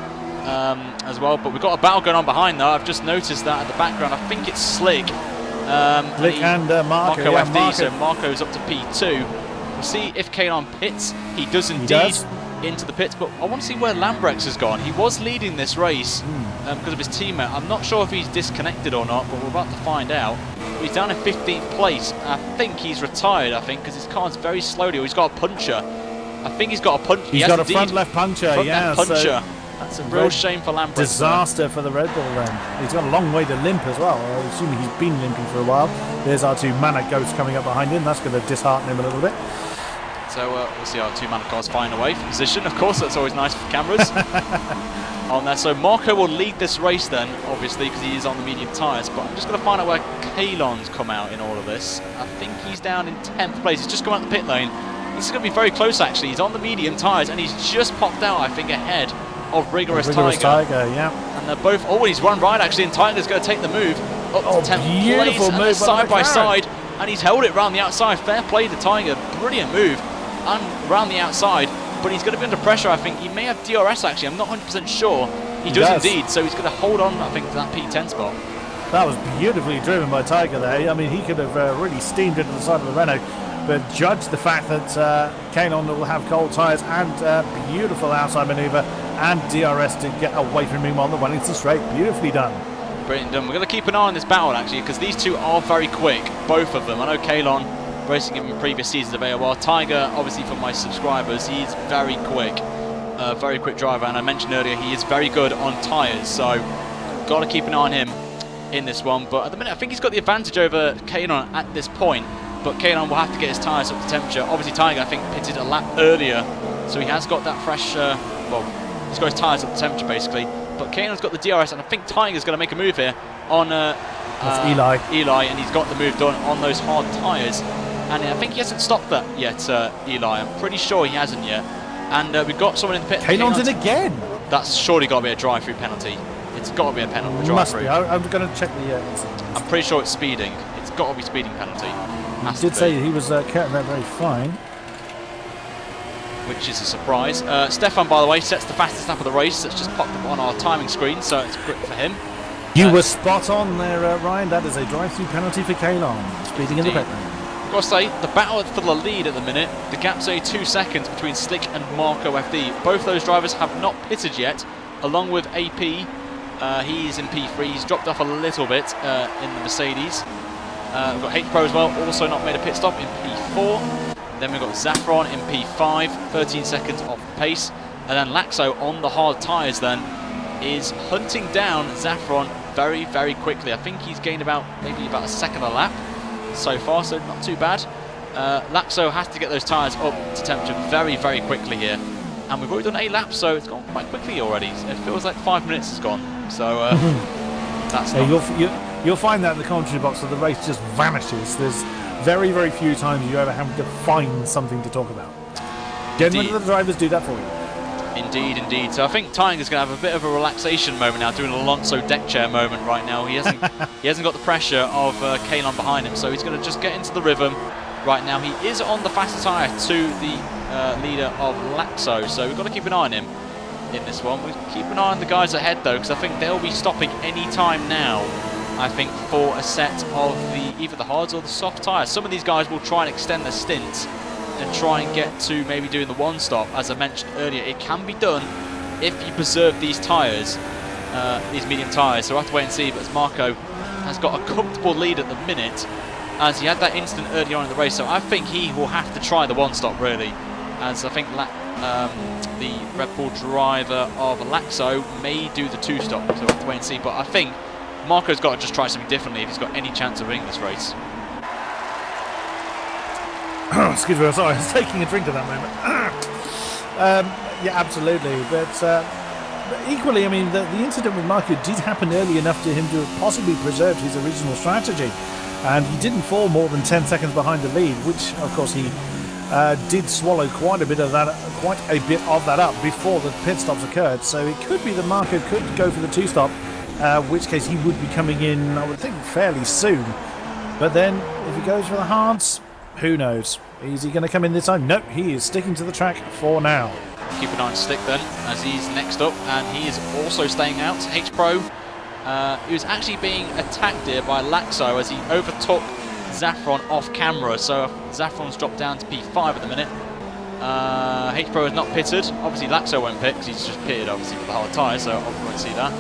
as well. But we've got a battle going on behind though. I've just noticed that at the background. I think it's Slick. Slick and Marco. Marco yeah, FD, Marco. so Marco's up to P2. We'll see if Kalon pits. He does indeed into the pits, but I want to see where Lambrex has gone. He was leading this race because of his teammate. I'm not sure if he's disconnected or not, but we're about to find out. He's down in 15th place. I think he's retired, because his car's very slowly. Or he's got a puncher. I think he's got a puncher. He's got a front left puncher, So that's a real shame for Lambrex. Disaster for the Red Bull then. He's got a long way to limp as well. I'm assuming he's been limping for a while. There's our two Manic Ghosts coming up behind him. That's going to dishearten him a little bit. So we'll see our two Manic cars find a way for position. Of course, that's always nice for the cameras. On there. So Marco will lead this race then, obviously, because he is on the medium tyres. But I'm just going to find out where Kalon's come out in all of this. I think he's down in 10th place. He's just come out the pit lane. This is going to be very close, actually. He's on the medium tyres, and he's just popped out, I think, ahead of Rigorous Tiger. Yeah. And they're both... Oh, he's run right, actually, and Tiger's going to take the move up to 10th place. And move side by side, and he's held it round the outside. Fair play to Tiger. Brilliant move. And round the outside. But he's going to be under pressure, I think. He may have DRS, actually. I'm not 100% sure. He does indeed. So he's going to hold on, I think, to that P10 spot. That was beautifully driven by Tiger there. I mean, he could have really steamed into the side of the Renault. But judge the fact that Kalon will have cold tyres and beautiful outside manoeuvre and DRS to get away from him on the Wellington straight. Beautifully done. Brilliant done. We're going to keep an eye on this battle, actually, because these two are very quick. Both of them. I know Kalon, racing him in previous seasons of AOR. Tiger, obviously for my subscribers, he's very quick driver, and I mentioned earlier he is very good on tyres, so got to keep an eye on him in this one. But at the minute I think he's got the advantage over Kalon at this point, but Kalon will have to get his tyres up to temperature. Obviously Tiger, I think, pitted a lap earlier, so he has got that fresh, he's got his tyres up to temperature basically, but Kalon's got the DRS, and I think Tiger's going to make a move here on Eli, and he's got the move done on those hard tyres. And I think he hasn't stopped that yet, Eli. I'm pretty sure he hasn't yet. And we've got someone in the pit. Kalon's in again. That's surely got to be a drive-through penalty. It's got to be a penalty. Must be. I'm going to check the... I'm pretty sure it's speeding. It's got to be speeding penalty. He did say he was cutting that very fine. Which is a surprise. Stefan, by the way, sets the fastest lap of the race. That's just popped up on our timing screen, so it's great for him. You were spot on there, Ryan. That is a drive-through penalty for Kalon. Speeding in the pit lane. I've got to say, the battle for the lead at the minute, the gap's only 2 seconds between Slick and Marco FD. Both those drivers have not pitted yet, along with AP. He's in P3, he's dropped off a little bit in the Mercedes. We've got H-Pro as well, also not made a pit stop in P4. Then we've got Zaffron in P5, 13 seconds off pace. And then Laxo on the hard tyres then is hunting down Zaffron very, very quickly. I think he's gained maybe about a second a lap so far, so not too bad. Laxo has to get those tyres up to temperature very, very quickly here. And we've already done 8 laps, so it's gone quite quickly already. It feels like 5 minutes has gone. So that's you'll find that in the commentary box that the race just vanishes. There's very, very few times you ever have to find something to talk about. Don't let the drivers do that for you. Indeed, indeed. So I think Tiger's going to have a bit of a relaxation moment now, doing an Alonso deck chair moment right now. He hasn't got the pressure of Kalon behind him, so he's going to just get into the rhythm right now. He is on the faster tyre to the leader of Laxo, so we've got to keep an eye on him in this one. We'll keep an eye on the guys ahead though, because I think they'll be stopping any time now, I think, for a set of either the hards or the soft tyres. Some of these guys will try and extend their stints and try and get to maybe doing the one stop. As I mentioned earlier, it can be done if you preserve these tyres, these medium tyres, so we'll have to wait and see. But as Marco has got a comfortable lead at the minute, as he had that instant early on in the race, so I think he will have to try the one stop really, as I think the Red Bull driver of Laxo may do the two stop, so we'll have to wait and see. But I think Marco's got to just try something differently if he's got any chance of winning this race. Excuse me, sorry, I was taking a drink at that moment. Yeah, absolutely. But equally, I mean, the incident with Marco did happen early enough to him to have possibly preserved his original strategy. And he didn't fall more than 10 seconds behind the lead, which, of course, he did swallow quite a bit of that up before the pit stops occurred. So it could be that Marco could go for the two-stop, which case he would be coming in, I would think, fairly soon. But then, if he goes for the hards, who knows? Is he going to come in this time? Nope, he is sticking to the track for now. Keep an eye on Stick then, as he's next up, and he is also staying out. H-Pro, he was actually being attacked here by Laxo as he overtook Zaffron off camera, so Zaffron's dropped down to P5 at the minute. H-Pro is not pitted. Obviously Laxo won't pit because he's just pitted obviously for the hard tyre, so I won't see that.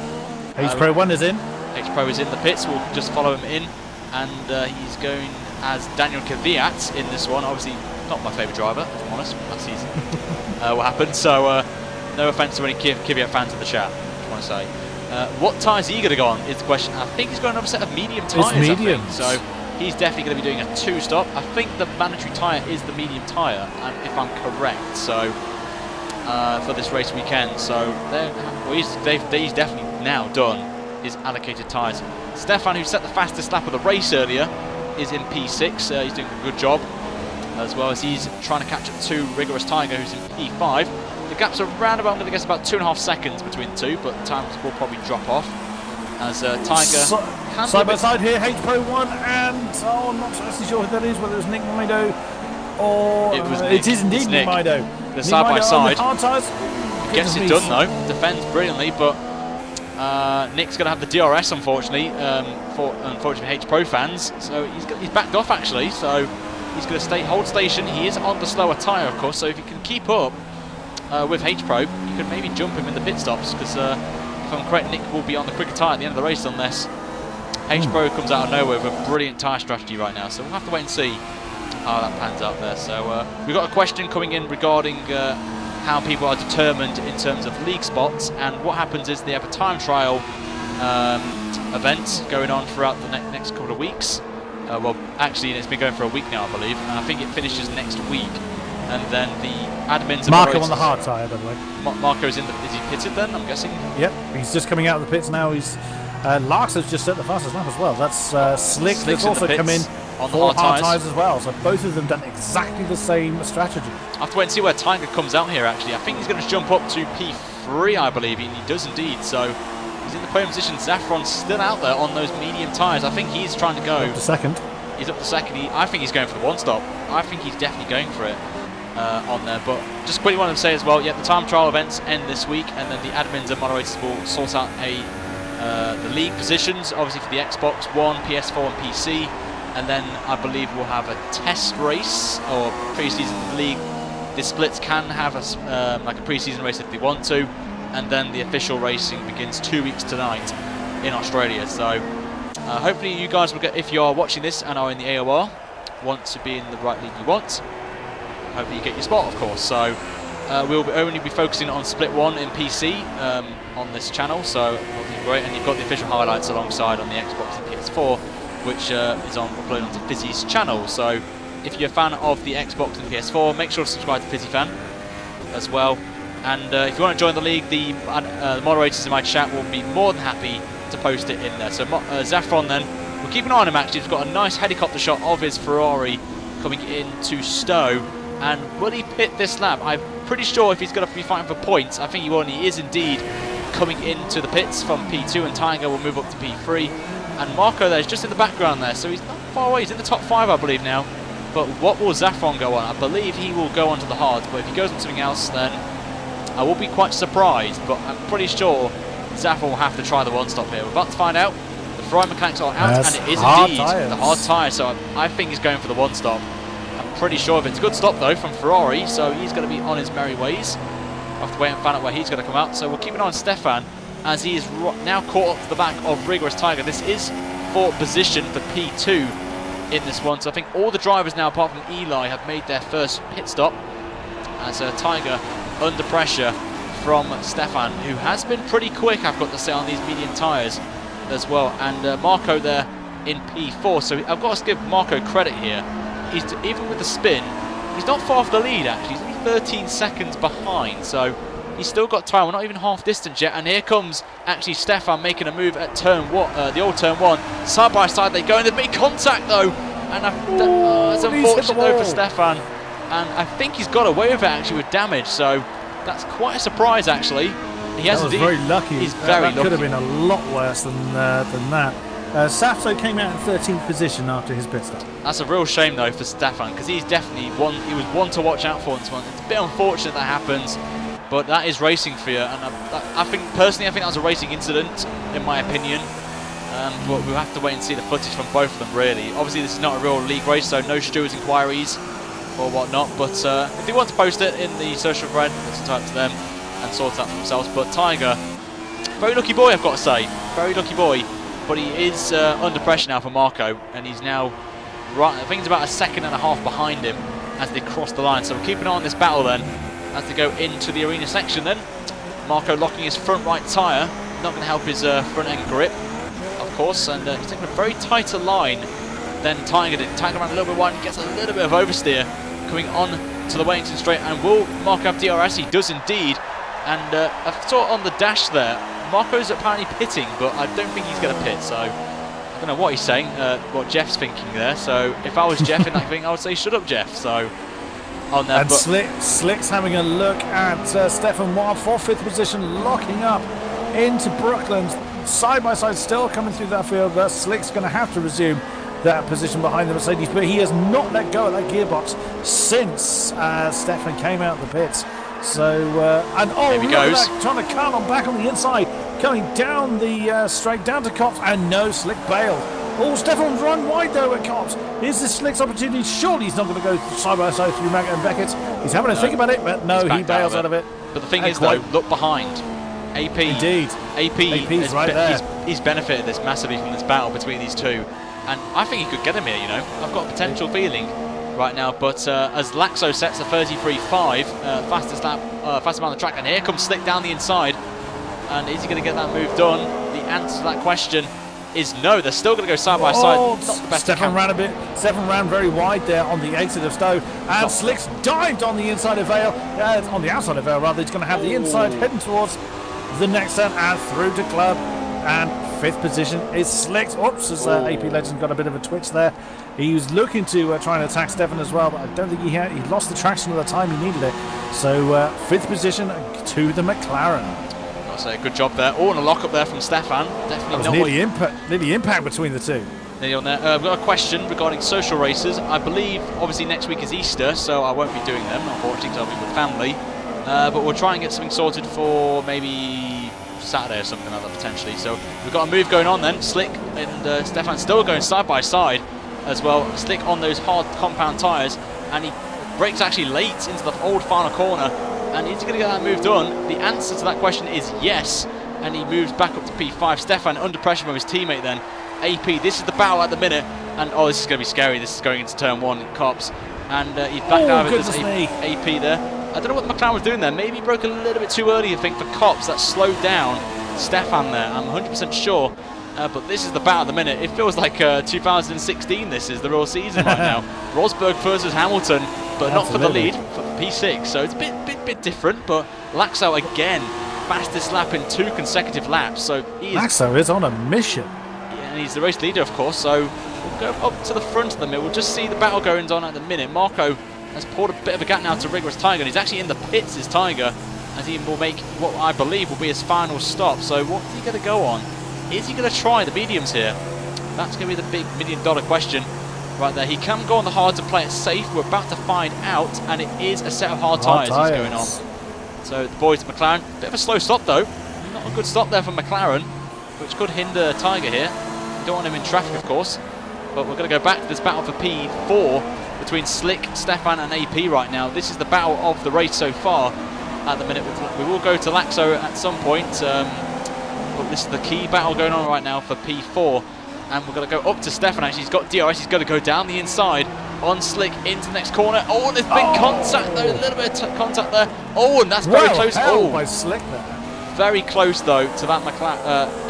H-Pro 1 is in. H-Pro is in the pits, we'll just follow him in, and he's going as Daniel Kvyat in this one. Obviously not my favourite driver, if I'm honest, last season. What happened, so no offence to any Kvyat fans in the chat, just want to say. What tyres are he going to go on is the question. I think he's got another set of medium tyres, I think, so he's definitely going to be doing a two-stop. I think the mandatory tyre is the medium tyre, if I'm correct, so for this race weekend. So he's definitely now done his allocated tyres. Stefan, who set the fastest lap of the race earlier, is in P6. He's doing a good job, as well as he's trying to catch up to Rigorous Tiger, who's in P5. The gap's around about, I'm going to guess, about 2.5 seconds between the two, but times will probably drop off as Tiger side by side here. H-Pro 1 and I'm not actually sure who that is, whether it's Nick Mido or it is indeed Nick Mido. The side by side gets it done though, defends brilliantly, but Nick's going to have the DRS unfortunately, for H-Pro fans, so he's backed off actually, so he's going to hold station. He is on the slower tyre of course, so if he can keep up with H-Pro, you could maybe jump him in the pit stops, because if I'm correct, Nick will be on the quicker tyre at the end of the race unless H-Pro comes out of nowhere with a brilliant tyre strategy right now, so we'll have to wait and see how that pans out there. So we've got a question coming in regarding how people are determined in terms of league spots, and what happens is they have a time trial event going on throughout the next couple of weeks. Well, actually, it's been going for a week now, I believe, and I think it finishes next week. And then the admins... Marco on the hard tyre, by the way. Marco's in the... Is he pitted then, I'm guessing? Yep, he's just coming out of the pits now. He's Larks has just set the fastest lap as well. That's Slick that's also come in on for hard tyres as well. So both of them done exactly the same strategy. I have to wait and see where Tiger comes out here, actually. I think he's going to jump up to P3, I believe, and he does indeed. So he's in the podium position. Zaffron's still out there on those medium tyres. I think he's trying to go... Up to second. He's up to second. I think he's going for the one stop. I think he's definitely going for it. On there, but just quickly want to say as well, yeah, the time trial events end this week, and then the admins and moderators will sort out the league positions, obviously for the Xbox One, PS4 and PC, and then I believe we'll have a test race or pre-season league. The splits can have a like a pre-season race if they want to, and then the official racing begins 2 weeks tonight in Australia. So hopefully you guys will get, if you are watching this and are in the AOR, want to be in the right league you want. Hopefully you get your spot, of course. So we'll only be focusing on Split 1 in PC on this channel, so that'll be great. And you've got the official highlights alongside on the Xbox and PS4, which is uploaded onto Fizzy's channel. So if you're a fan of the Xbox and PS4, make sure to subscribe to Fizzy Fan as well. And if you want to join the league, the moderators in my chat will be more than happy to post it in there. So Zaffron then, we'll keep an eye on him actually. He's got a nice helicopter shot of his Ferrari coming into Stowe. And will he pit this lap? I'm pretty sure if he's going to be fighting for points, I think he will, and he is indeed coming into the pits from P2, and Tiger will move up to P3. And Marco there is just in the background there, so he's not far away. He's in the top 5, I believe, now. But what will Zaffron go on? I believe he will go on to the hards, but if he goes on something else, then I will be quite surprised. But I'm pretty sure Zaffron will have to try the one-stop here. We're about to find out. The Ferrari mechanics are out, and it is indeed the hard tyre, so I think he's going for the one-stop. I'm pretty sure of it. It's a good stop, though, from Ferrari, so he's going to be on his merry ways. We'll have to wait and find out where he's going to come out. So we'll keep an eye on Stefan, as he is now caught up to the back of Rigorous Tiger. This is for position for P2 in this one, so I think all the drivers now, apart from Eli, have made their first pit stop, as Tiger under pressure from Stefan, who has been pretty quick, I've got to say, on these medium tyres as well. And Marco there in P4, so I've got to give Marco credit here. He's, even with the spin, he's not far off the lead actually. He's only 13 seconds behind, so he's still got time. We're not even half distance yet, and here comes actually Stefan making a move at turn one, the old turn 1. Side by side they go, and they've made contact though, and it's unfortunate though for Stefan, and I think he's got away with it actually with damage, so that's quite a surprise actually. He has was very lucky. He's very lucky. That could have been a lot worse than that. Sato came out in 13th position after his pit stop. That's a real shame though for Stefan, because he's definitely one. He was one to watch out for in this one. It's a bit unfortunate that happens, but that is racing for you. And I think personally, I think that was a racing incident in my opinion. But we'll have to wait and see the footage from both of them really. Obviously, this is not a real league race, so no stewards' inquiries or whatnot. But if they want to post it in the social thread, it's entirely up to them and sort it out for themselves. But Tiger, very lucky boy, I've got to say, very lucky boy. But he is under pressure now for Marco, and he's now right. I think it's about a second and a half behind him as they cross the line. So we'll keep an eye on this battle then as they go into the arena section. Then Marco locking his front right tyre, not going to help his front end grip, of course, and he's taking a very tighter line than Tiger did. Tiger ran a little bit wide and gets a little bit of oversteer coming on to the Wellington straight. And will Marco have DRS? He does indeed. And I saw on the dash there, Marco's apparently pitting, but I don't think he's going to pit, so I don't know what he's saying, what Jeff's thinking there. So if I was Jeff in that thing, I would say shut up, Jeff. So on there, and Slick's having a look at Stefan Wild for 5th position, locking up into Brooklyn, side by side, still coming through that field. Slick's going to have to resume that position behind the Mercedes, but he has not let go of that gearbox since Stefan came out of the pits. So, and there he goes. Trying to cut on back on the inside, coming down the straight, down to Cops, and no, Slick bailed. Oh, Stefan's run wide though at Cops. Here's this Slick's opportunity. Surely he's not going to go side by side through Maggott and Beckett. He's having to think about it, but no, he bails out of it. But the thing is though, look behind. AP, indeed. AP's right there. He's benefited this massively from this battle between these two, and I think he could get him here. You know, I've got a potential feeling right now. But as Laxo sets a 33.5, fastest lap, fastest man on the track, and here comes Slick down the inside. And is he going to get that move done? The answer to that question is no. They're still going to go side by side. Not the best. Stefan ran very wide there on the exit of Stowe, and Slick's dived on the inside of Vale. On the outside of Vale, rather. He's going to have the inside heading towards the next turn and through to Club. And 5th position is Slick. Oops, as AP Legend got a bit of a twitch there. He was looking to try and attack Stefan as well, but I don't think he lost the traction at the time he needed it. So 5th position to the McLaren. So good job there. Oh, and a lock up there from Stefan. Definitely that was nearly impact between the two. Nearly on there. We've got a question regarding social races. I believe obviously next week is Easter, so I won't be doing them, unfortunately, because I'll be with family. But we'll try and get something sorted for maybe Saturday or something like that potentially. So we've got a move going on then. Slick and Stefan still going side by side as well. Slick on those hard compound tyres, and he brakes actually late into the old final corner. And is he going to get that move done? The answer to that question is yes. And he moves back up to P5. Stefan under pressure from his teammate then. AP, this is the battle at the minute. And oh, this is going to be scary. This is going into turn 1, Cops. And he's backed out of it. There's AP there. I don't know what the McLaren was doing there. Maybe he broke a little bit too early, I think, for Cops. That slowed down Stefan there. I'm 100% sure. But this is the battle at the minute. It feels like 2016 this is the real season right now. Rosberg versus Hamilton, but not for the lead, for P6. So it's a bit different, but Laxo again, fastest lap in 2 consecutive laps. So Laxo is on a mission. Yeah, and he's the race leader, of course. So we'll go up to the front of them. We'll just see the battle going on at the minute. Marco has pulled a bit of a gap now to Rigorous Tiger, and he's actually in the pits, is Tiger, as he will make what I believe will be his final stop. So what is he going to go on? Is he going to try the mediums here? That's going to be the big $1 million question right there. He can go on the hard to play it safe. We're about to find out, and it is a set of hard tyres he's going on. So the boys at McLaren, bit of a slow stop though. Not a good stop there from McLaren, which could hinder Tiger here. You don't want him in traffic, of course. But we're going to go back to this battle for P4 between Slick, Stefan and AP right now. This is the battle of the race so far at the minute. We will go to Laxo at some point, but this is the key battle going on right now for P4. And we're going to go up to Stefan actually. He's got DRS, he's going to go down the inside on Slick into the next corner. Oh, there's been contact there, a little bit of contact there. Oh, and that's very close. Oh, by Slick there. Very close though to that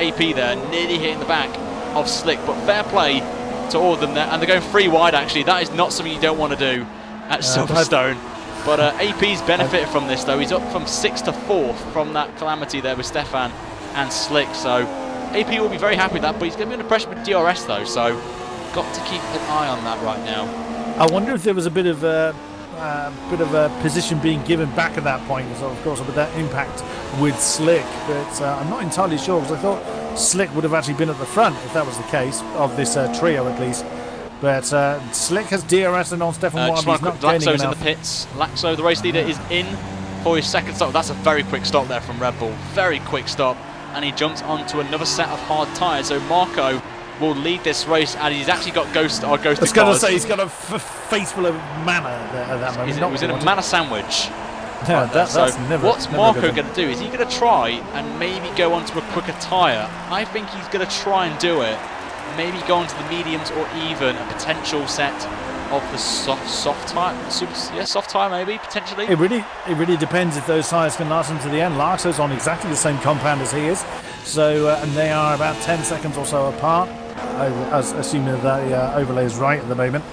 AP there, nearly hitting the back of Slick, but fair play to all of them there, and they're going 3 wide actually. That is not something you don't want to do at Silverstone. But AP's benefited from this though. He's up from 6th to 4th from that calamity there with Stefan and Slick, so AP will be very happy with that, but he's going to be under pressure with DRS though, so got to keep an eye on that right now. I wonder if there was a bit of a position being given back at that point, so of course with that impact with Slick, but I'm not entirely sure, because I thought Slick would have actually been at the front if that was the case, of this trio at least. But Slick has DRS and on Stefan Wild. Laxo's in the pits. Laxo, the race leader, is in for his second stop. That's a very quick stop there from Red Bull. Very quick stop. And he jumps onto another set of hard tyres. So Marco will lead this race, and he's actually got ghosted cars. I was going to say, he's got a face full of manna at that moment. He was in a manna sandwich. Yeah, that's never. What's Marco going to do? Is he going to try and maybe go onto a quicker tyre? I think he's going to try and do it. Maybe go onto the mediums, or even a potential set of the soft tyre. Soft tyre maybe, potentially. It really depends if those tyres can last him to the end. Larso's on exactly the same compound as he is, so and they are about 10 seconds or so apart, assuming that the overlay is right at the moment.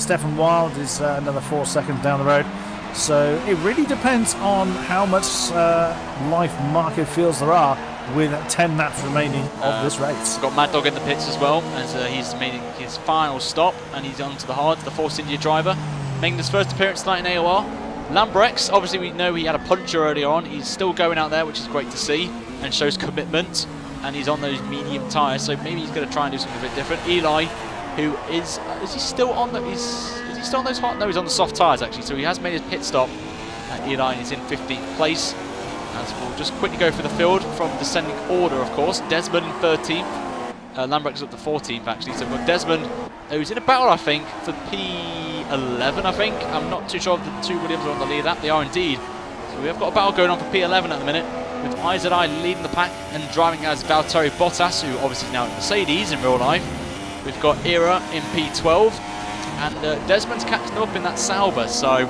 Stefan Wild is another 4 seconds down the road. So it really depends on how much life Marco feels there are with 10 laps remaining of this race. We've got Mad Dog in the pits as well, as he's making his final stop, and he's on to the hards, the Force India driver, making his first appearance tonight in AOR. Lambrex, obviously we know he had a puncher earlier on. He's still going out there, which is great to see, and shows commitment, and he's on those medium tyres, so maybe he's going to try and do something a bit different. Eli, who is he still on the, is he still on those hard? No, he's on the soft tyres actually, so he has made his pit stop. Eli is in 15th place. As we'll just quickly go through the field from descending order, of course. Desmond in 13th. Lambrecht's up to 14th, actually. So we've got Desmond, who's in a battle, I think, for P11, I think. I'm not too sure if the two Williams are on the lead of that. They are indeed. So we have got a battle going on for P11 at the minute, with IZI leading the pack and driving as Valtteri Bottas, who obviously is now at Mercedes in real life. We've got Era in P12, and Desmond's catching up in that Sauber, so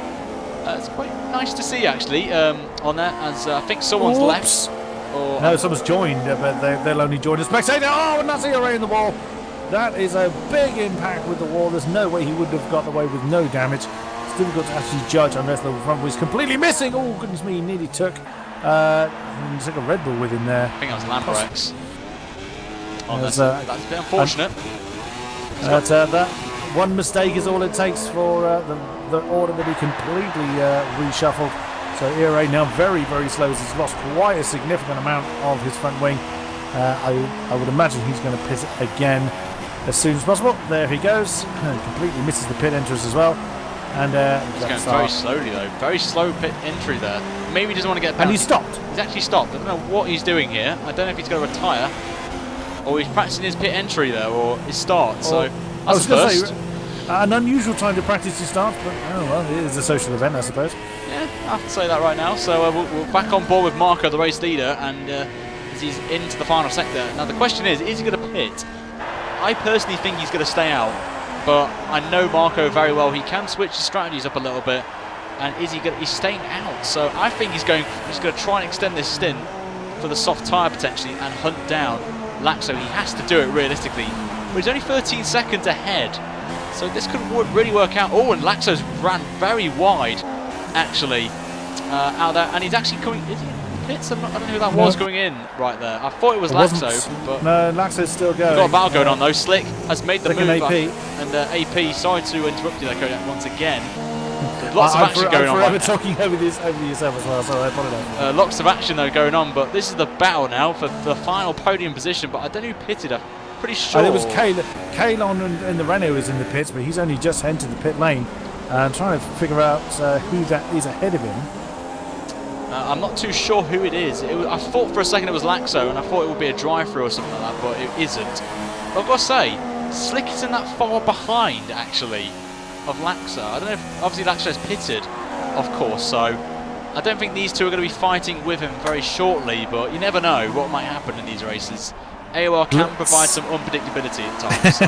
it's quite nice to see actually on there, as I think someone's left. Or no, someone's joined, but they'll only join as spectator. Oh, and that's Era in the wall. That is a big impact with the wall. There's no way he would have got away with no damage. It's difficult to actually judge unless the front was completely missing. Oh, goodness me, he nearly took a Red Bull with him there. I think that was Lambrex. That's a bit unfortunate. That one mistake is all it takes for the order to be completely reshuffled. So Era now very, very slow. He's lost quite a significant amount of his front wing. I would imagine he's going to pit again as soon as possible. There he goes. Completely misses the pit entrance as well. And he's going very slowly though. Very slow pit entry there. Maybe he doesn't want to get a penalty. And he stopped. He's actually stopped. I don't know what he's doing here. I don't know if he's going to retire, or he's practicing his pit entry there, or his start. So that's the first. Say, an unusual time to practice your start, but oh well, it is a social event, I suppose. Yeah, I have to say that right now. So we're back on board with Marco, the race leader, and as he's into the final sector. Now the question is he going to pit? I personally think he's going to stay out, but I know Marco very well. He can switch his strategies up a little bit, and he's staying out. So I think he's going to try and extend this stint for the soft tyre potentially and hunt down Laxo. He has to do it realistically, but he's only 13 seconds ahead. So this could really work out. Oh, and Laxo's ran very wide, actually, out there. And he's actually coming... Is he in the pits? I don't know who that was going in right there. I thought it was Laxo, but... No, Laxo's still going. We've got a battle going on, though. Slick has made the move. AP. And AP, sorry to interrupt you there, Kodiak, once again. Lots of action going on right I'm now. talking over yourself as well, so I apologise. Lots of action though going on, but this is the battle now for the final podium position. But I don't know who pitted. I'm pretty sure. It was Kalon and the Renault is in the pits, but he's only just entered the pit lane. I'm trying to figure out who that is ahead of him. I'm not too sure who it is. I thought for a second it was Laxo, and I thought it would be a drive-through or something like that, but it isn't. But I've got to say, Slick isn't that far behind, actually, of Laxo. I don't know if, obviously Laxo's pitted, of course, so I don't think these two are going to be fighting with him very shortly, but you never know what might happen in these races. AOR can provide some unpredictability at times, so...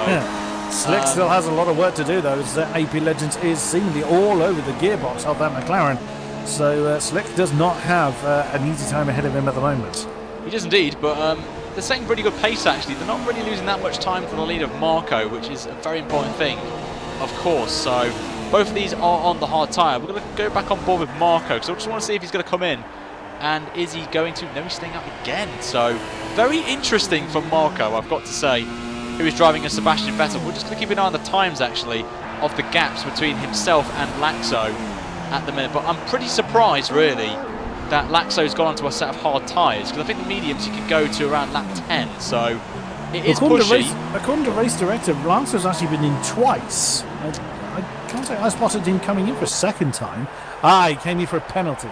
Slick still has a lot of work to do, though, as AP Legends is seemingly all over the gearbox of that McLaren. So Slick does not have an easy time ahead of him at the moment. He does indeed, but they're setting pretty good pace actually. They're not really losing that much time to the lead of Marco, which is a very important thing, of course. So both of these are on the hard tyre. We're going to go back on board with Marco, because I just want to see if he's going to come in. And is he going to? No, he's staying up again. So very interesting from Marco, I've got to say, who is driving a Sebastian Vettel. We're just going to keep an eye on the times actually of the gaps between himself and Laxo at the minute, but I'm pretty surprised really that Laxo's gone onto a set of hard tyres, because I think the mediums you can go to around lap 10, so it is pushy. According to race director, Laxo's actually been in twice. I can't say I spotted him coming in for a second time. He came in for a penalty,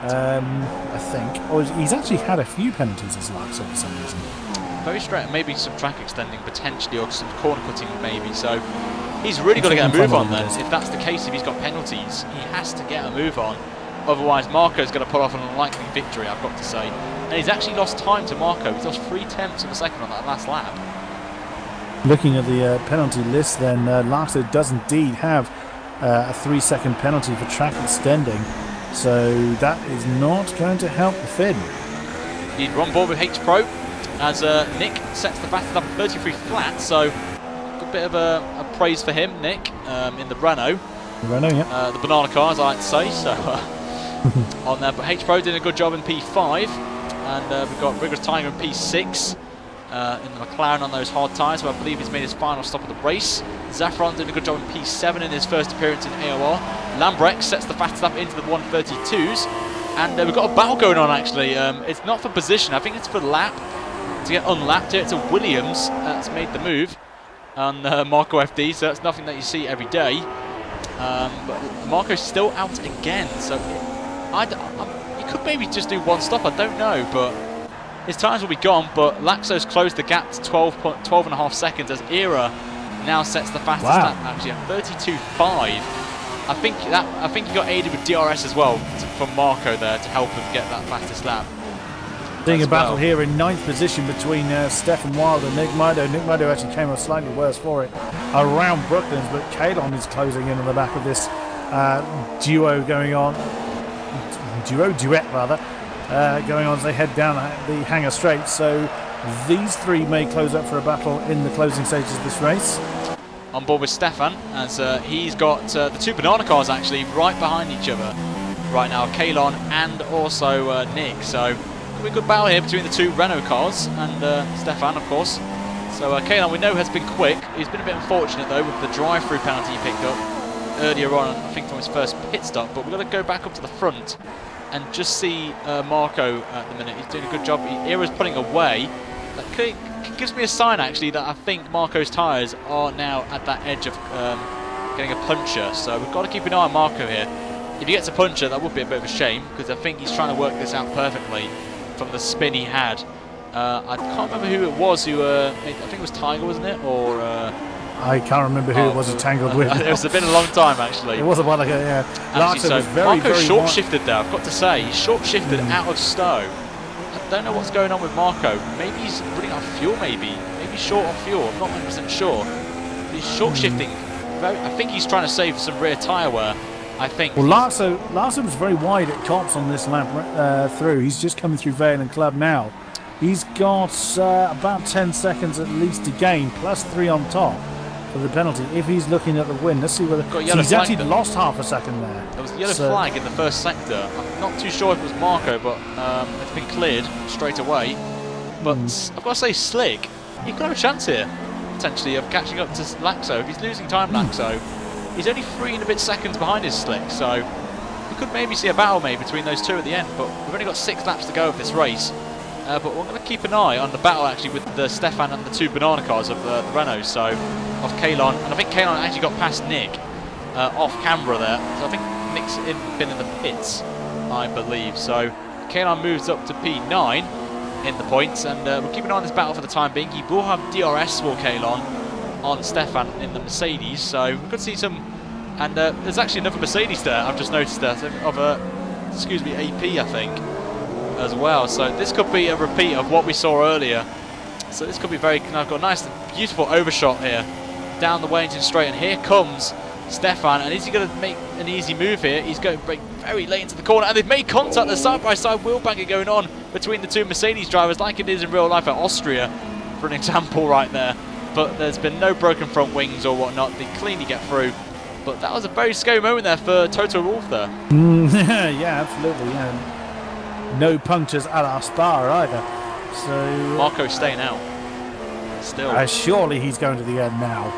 I think. Or he's actually had a few penalties as Laxo for some reason. Very straight, maybe some track extending potentially, or some corner cutting maybe, so he's really got to get a move on then. If that's the case, if he's got penalties, he has to get a move on. Otherwise, Marco's going to pull off an unlikely victory, I've got to say. And he's actually lost time to Marco. He's lost 3/10 of a second on that last lap. Looking at the penalty list, then Laxo does indeed have a 3-second penalty for track extending. So that is not going to help the Finn. Indeed, we're on board with H Pro as Nick sets the battle up 33 flat. So good bit of a praise for him, Nick, in the Renault. The Renault, yeah. The banana car, as I like to say. So on there, but H Pro did a good job in P5, and we've got Rigorous Tiger in P6 in the McLaren on those hard tyres. So I believe he's made his final stop of the race. Zaffron did a good job in P7 in his first appearance in AOR. Lambrecht sets the fastest lap into the 132s, and we've got a battle going on actually. It's not for position, I think it's for lap, to get unlapped here. It's a Williams that's made the move on Marco FD, so that's nothing that you see every day. But Marco's still out again, so you could maybe just do one stop, I don't know, but his times will be gone. But Laxo's closed the gap to 12.5 seconds as Era now sets the fastest lap actually at 32.5. I think he got aided with DRS as well from Marco there to help him get that fastest lap. Seeing a battle here in 9th position between Stefan Wild and Nick Mido. Nick Mido actually came up slightly worse for it around Brooklands, but Kalon is closing in on the back of this duet going on as they head down the Hangar Straight. So these three may close up for a battle in the closing stages of this race. On board with Stefan, as he's got the two banana cars actually right behind each other right now, Kalon and also Nick. So a good battle here between the two Renault cars and Stefan, of course. So Kalon, we know, has been quick. He's been a bit unfortunate though with the drive-through penalty he picked up earlier on, I think from his first pit stop. But we're going to go back up to the front and just see Marco at the minute. He's doing a good job. Era's pulling away. That gives me a sign actually that I think Marco's tyres are now at that edge of getting a puncture. So we've got to keep an eye on Marco here. If he gets a puncture, that would be a bit of a shame, because I think he's trying to work this out perfectly from the spin he had. I can't remember who it was who, I think it was Tiger, wasn't it? Or I can't remember who it was he tangled with. It's been a long time actually. It was a while ago, yeah. Actually, so Marco short-shifted there, I've got to say. He's short-shifted out of Stowe. I don't know what's going on with Marco. Maybe he's running out of fuel, maybe short on fuel, I'm not 100% sure. But he's short-shifting. I think he's trying to save some rear tyre wear, I think. Well, Larson was very wide at Cops on this lap through. He's just coming through Vale and Club now. He's got about 10 seconds at least to gain, plus 3 on top for the penalty. If he's looking at the win, let's see whether he's actually lost half a second there. There was a yellow flag in the first sector. I'm not too sure if it was Marco, but it's been cleared straight away. But I've got to say, Slick, he could have a chance here, potentially, of catching up to Laxo. If he's losing time, Laxo, He's only 3 and a bit seconds behind his slick, so we could maybe see a battle between those two at the end, but we've only got 6 laps to go of this race. But we're going to keep an eye on the battle actually with the Stefan and the 2 banana cars of the Renault, so of Kalon, and I think Kalon actually got past Nick off camera there, so I think Nick's been in the pits, I believe, so Kalon moves up to P9 in the points, and we'll keep an eye on this battle for the time being. He will have DRS for Kalon on Stefan in the Mercedes, so we could see some, and there's actually another Mercedes there, I've just noticed there, of excuse me, AP I think, as well, so this could be a repeat of what we saw earlier. So this could be very, I've got a nice beautiful overshot here down the Wellington straight, and here comes Stefan, and is he going to make an easy move here? He's going to break very late into the corner, and they've made contact. The side-by-side wheel banging going on between the 2 Mercedes drivers like it is in real life at Austria, for an example right there. But there's been no broken front wings or whatnot. They cleanly get through. But that was a very scary moment there for Toto Wolff there. Yeah, absolutely. Yeah. No punctures at our Spa either. So Marco's staying out. Still. Surely he's going to the end now.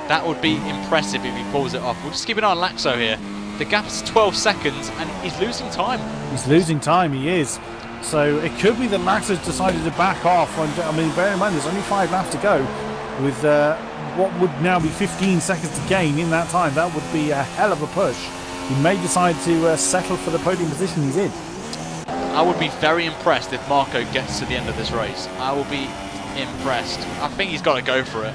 That would be impressive if he pulls it off. We'll just keep an eye on Laxo here. The gap's 12 seconds and he's losing time. He's losing time, he is. So it could be that Laxo's decided to back off. I mean, bear in mind, there's only 5 laps to go with what would now be 15 seconds to gain in that time. That would be a hell of a push. He may decide to settle for the podium position he's in. I would be very impressed if Marco gets to the end of this race. I will be impressed. I think he's got to go for it.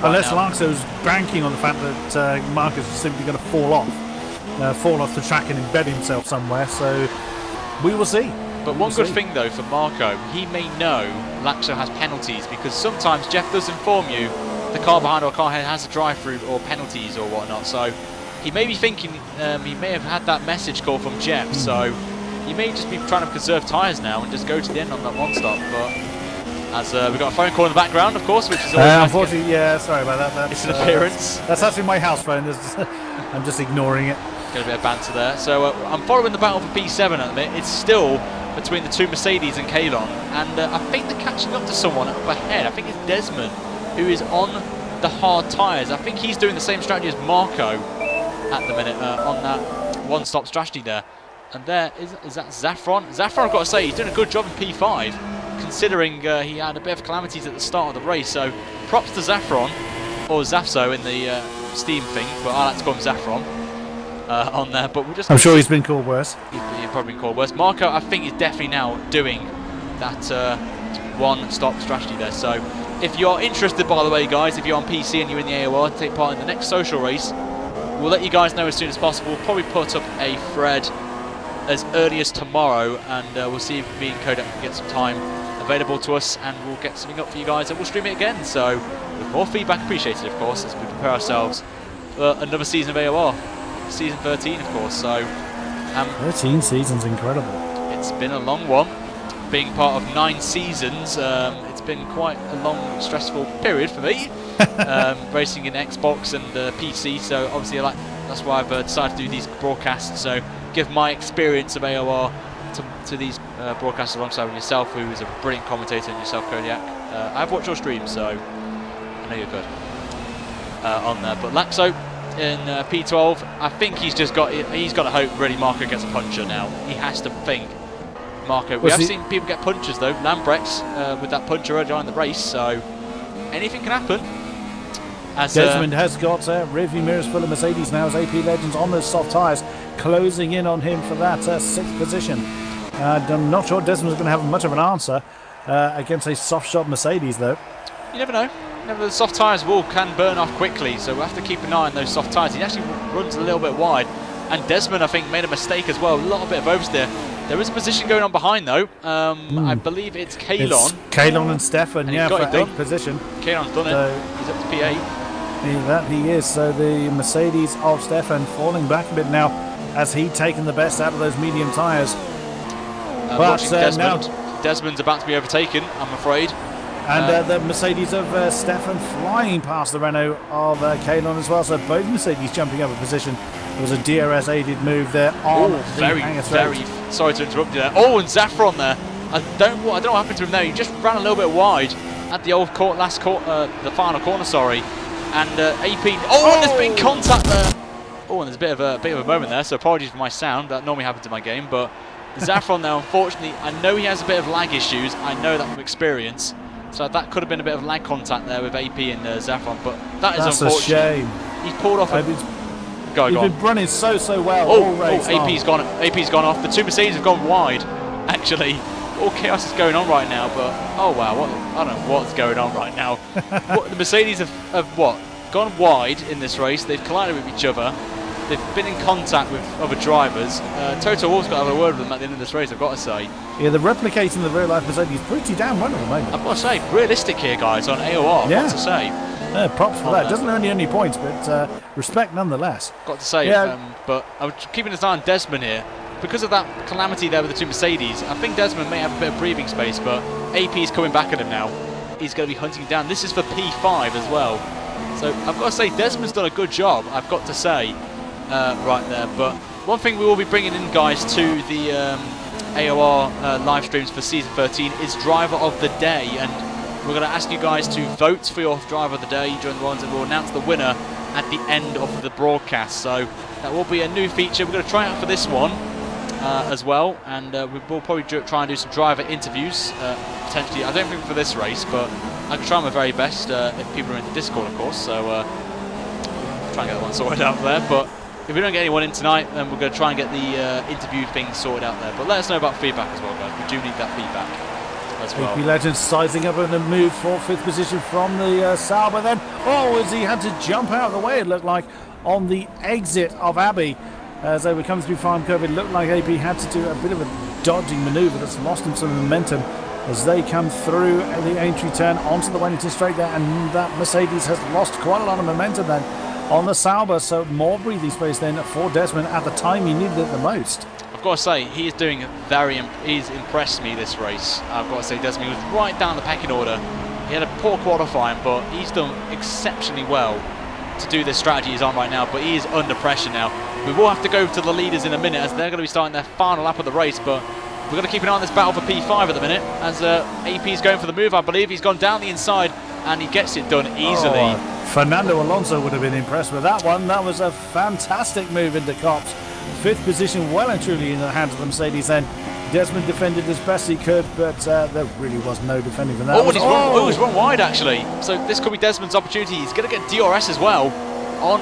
Unless Laxo's banking on the fact that Marcus is simply going to fall off the track and embed himself somewhere, so we will see. But one good thing though for Marco, he may know Laxo has penalties, because sometimes Jeff does inform you the car behind or car ahead has a drive-through or penalties or whatnot, so he may be thinking, he may have had that message call from Jeff, so he may just be trying to conserve tyres now and just go to the end on that one stop. But as we've got a phone call in the background, of course, which is always nice. Unfortunately, yeah, sorry about that. It's an appearance. That's actually my house phone. I'm just ignoring it. Going to be a banter there. So I'm following the battle for P7 at the minute. It's still between the 2 Mercedes and Kalon, and I think they're catching up to someone up ahead. I think it's Desmond who is on the hard tyres. I think he's doing the same strategy as Marco at the minute on that one-stop strategy there. And there is that Zaffron. Zaffron, I've got to say, he's doing a good job in P5, considering he had a bit of calamities at the start of the race. So props to Zaffron, or Zafso in the Steam thing, but I like to call him Zaffron on there. But we're just. I'm sure he's been called worse. He's probably been called worse. Marco, I think, is definitely now doing that one-stop strategy there. So if you're interested, by the way, guys, if you're on PC and you're in the AOR to take part in the next social race, we'll let you guys know as soon as possible. We'll probably put up a thread as early as tomorrow, and we'll see if me and Kodak can get some time available to us, and we'll get something up for you guys, and we'll stream it again. So with more feedback appreciated, of course, as we prepare ourselves for another season of AOR, season 13, of course. So 13 seasons, incredible. It's been a long one, being part of 9 seasons. It's been quite a long, stressful period for me, racing in Xbox and PC. So obviously, that's why I've decided to do these broadcasts. So give my experience of AOR to these broadcasts alongside with yourself, who is a brilliant commentator, and yourself, Kodiak. I've watched your stream, so I know you're good on there. But Laxo in P12, I think he's got to hope really Marco gets a puncher now. He has to think Marco. We have seen people get punchers though. Lambrex with that puncher earlier on in the race, so anything can happen. As Desmond has got rearview mirrors full of Mercedes now as AP Legends on those soft tyres, closing in on him for that 6th position. I'm not sure Desmond's going to have much of an answer against a soft shot Mercedes though. You never know. The soft tyres can burn off quickly, so we'll have to keep an eye on those soft tyres. He actually runs a little bit wide, and Desmond, I think, made a mistake as well. A little bit of oversteer. There is a position going on behind though. I believe it's Kalon. It's Kalon and Stefan, yeah, for 8th position. Kalon's done it. He's up to P8. That he is. So the Mercedes of Stefan falling back a bit now, as he'd taken the best out of those medium tyres. But now Desmond's about to be overtaken, I'm afraid. And the Mercedes of Stefan flying past the Renault of Kalon as well. So both Mercedes jumping up a position. There was a DRS-aided move there on very sorry to interrupt you there. Oh, and Zaffron there. I don't know what happened to him there. He just ran a little bit wide at the old the final corner, sorry. And AP. Oh, and there's been contact there. Oh, and there's a bit of a moment there, so apologies for my sound. That normally happens in my game, but Zaffron now, unfortunately, I know he has a bit of lag issues. I know that from experience. So that could have been a bit of lag contact there with AP and Zaffron, but that's unfortunate. A shame. He's pulled off. He's been running so well all race long. AP's gone off. The two Mercedes have gone wide, actually. All chaos is going on right now, but oh wow, I don't know what's going on right now. The Mercedes have gone wide in this race. They've collided with each other. They've been in contact with other drivers. Toto Wolff's got to have a word with them at the end of this race, I've got to say. Yeah, they're replicating the real life Mercedes pretty damn well at the moment. I've got to say, realistic here, guys, on AOR, I've got to say. Props for that. Doesn't earn you any points, but respect nonetheless. Got to say, but I'm keeping an eye on Desmond here. Because of that calamity there with the two Mercedes, I think Desmond may have a bit of breathing space, but AP's coming back at him now. He's going to be hunting him down. This is for P5 as well. So I've got to say, Desmond's done a good job, I've got to say, right there. But one thing we will be bringing in, guys, to the AOR live streams for Season 13 is Driver of the Day. And we're going to ask you guys to vote for your Driver of the Day during the runs, and we'll announce the winner at the end of the broadcast. So that will be a new feature. We're going to try it out for this one. As well, and we will probably try and do some driver interviews potentially. I don't think for this race, but I can try my very best if people are in the Discord, of course. So try and get that one sorted out there. But if we don't get anyone in tonight, then we're going to try and get the interview thing sorted out there. But let us know about feedback as well, guys. We do need that feedback as well. AP Legend sizing up in a move for 5th position from the Sauber. Then, as he had to jump out of the way, it looked like on the exit of Abbey. As they were coming through farm curve, it looked like AP had to do a bit of a dodging manoeuvre that's lost him some momentum as they come through the entry turn onto the Wellington straight there, and that Mercedes has lost quite a lot of momentum then on the Sauber, so more breathing space then for Desmond at the time he needed it the most. I've got to say, he is doing he's impressed me this race. I've got to say, Desmond was right down the pecking order. He had a poor qualifying, but he's done exceptionally well to do this strategy he's on right now, but he is under pressure now. We will have to go to the leaders in a minute as they're going to be starting their final lap of the race, but we're going to keep an eye on this battle for P5 at the minute as AP is going for the move. I believe he's gone down the inside and he gets it done easily. Fernando Alonso would have been impressed with that one. That was a fantastic move into Copse. 5th position well and truly in the hands of the Mercedes then. Desmond defended as best he could, but there really was no defending from that. He's run wide actually. So this could be Desmond's opportunity. He's going to get DRS as well on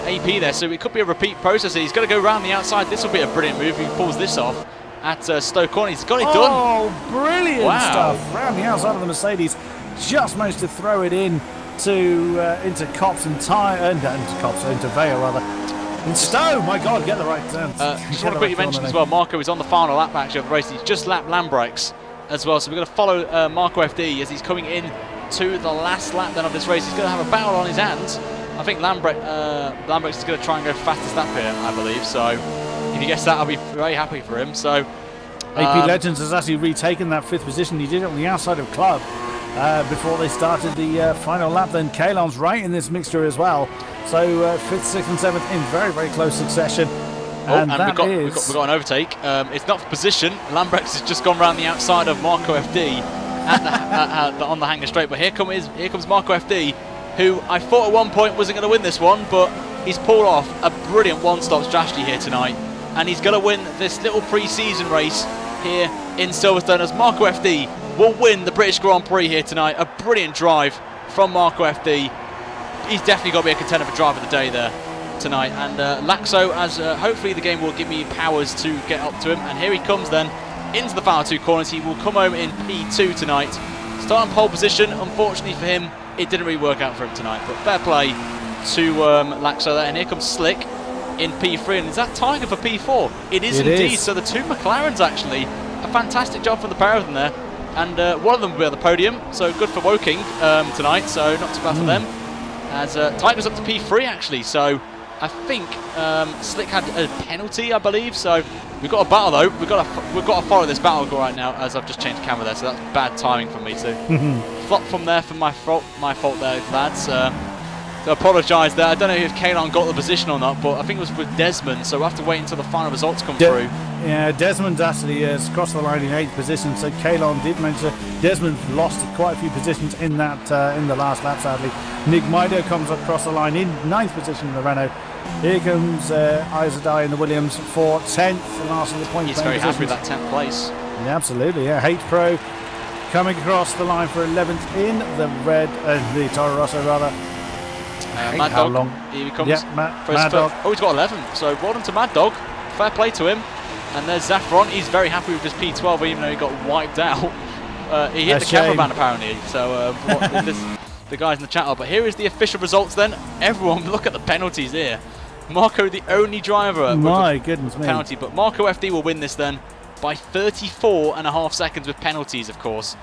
AP there, so it could be a repeat process. He's going to go around the outside. This will be a brilliant move. He pulls this off at Stoke Corner. He's got it done. Oh, brilliant stuff. Around the outside of the Mercedes. Just managed to throw it in into Copse and into Vale rather. And Stowe, my God, get the right turn. Just want to quickly mention as well, Marco is on the final lap actually of the race. He's just lapped Lambrex as well, so we're going to follow Marco FD as he's coming in to the last lap then of this race. He's going to have a battle on his hands. I think Lambrex is going to try and go fastest lap here, I believe. So if he gets that, I'll be very happy for him. So AP Legends has actually retaken that 5th position. He did it on the outside of Club before they started the final lap. Then Kalon's right in this mixture as well. So 5th, 6th and 7th in very, very close succession. And we've got an overtake. It's not for position. Lambrex has just gone round the outside of Marco FD on the hanger straight. But here comes Marco FD, who I thought at one point wasn't going to win this one, but he's pulled off a brilliant one-stop strategy here tonight. And he's going to win this little pre-season race here in Silverstone as Marco FD will win the British Grand Prix here tonight. A brilliant drive from Marco FD. He's definitely got to be a contender for Driver of the Day there tonight. And Laxo, as hopefully the game will give me powers to get up to him. And here he comes then into the final 2 corners. He will come home in P2 tonight. Starting pole position, unfortunately for him, it didn't really work out for him tonight. But fair play to Laxo there. And here comes Slick in P3. And is that Tiger for P4? It is indeed. So the 2 McLarens actually, a fantastic job from the pair of them there. And one of them will be on the podium. So good for Woking tonight. So not too bad for them. As Tiger's up to P3 actually. So I think Slick had a penalty, I believe. So we've got a battle though. We've got to follow this battle right now. As I've just changed camera there, so that's bad timing for me to flop from there. For my fault there, lads. to apologise there. I don't know if Kalon got the position or not, but I think it was with Desmond, so we'll have to wait until the final results come through. Yeah, Desmond actually has crossed the line in 8th position, so Kalon did manage to... Desmond lost quite a few positions in that in the last lap, sadly. Nick Mido comes across the line in 9th position in the Renault. Here comes Izadai in the Williams for 10th, last of the point. He's very happy with that 10th place. Yeah, absolutely, yeah. Hate Pro coming across the line for 11th in the the Toro Rosso, rather. Mad how Dog, long? here he comes. Yeah, Mad Dog. Oh, he's got 11, so well done to Mad Dog. Fair play to him. And there's Zaffron. He's very happy with his P12, even though he got wiped out. He hit the cameraman, apparently. So the guys in the chat are. But here is the official results then. Everyone, look at the penalties here. Marco, the only driver My with goodness me. penalty. But Marco FD will win this then by 34.5 seconds with penalties, of course.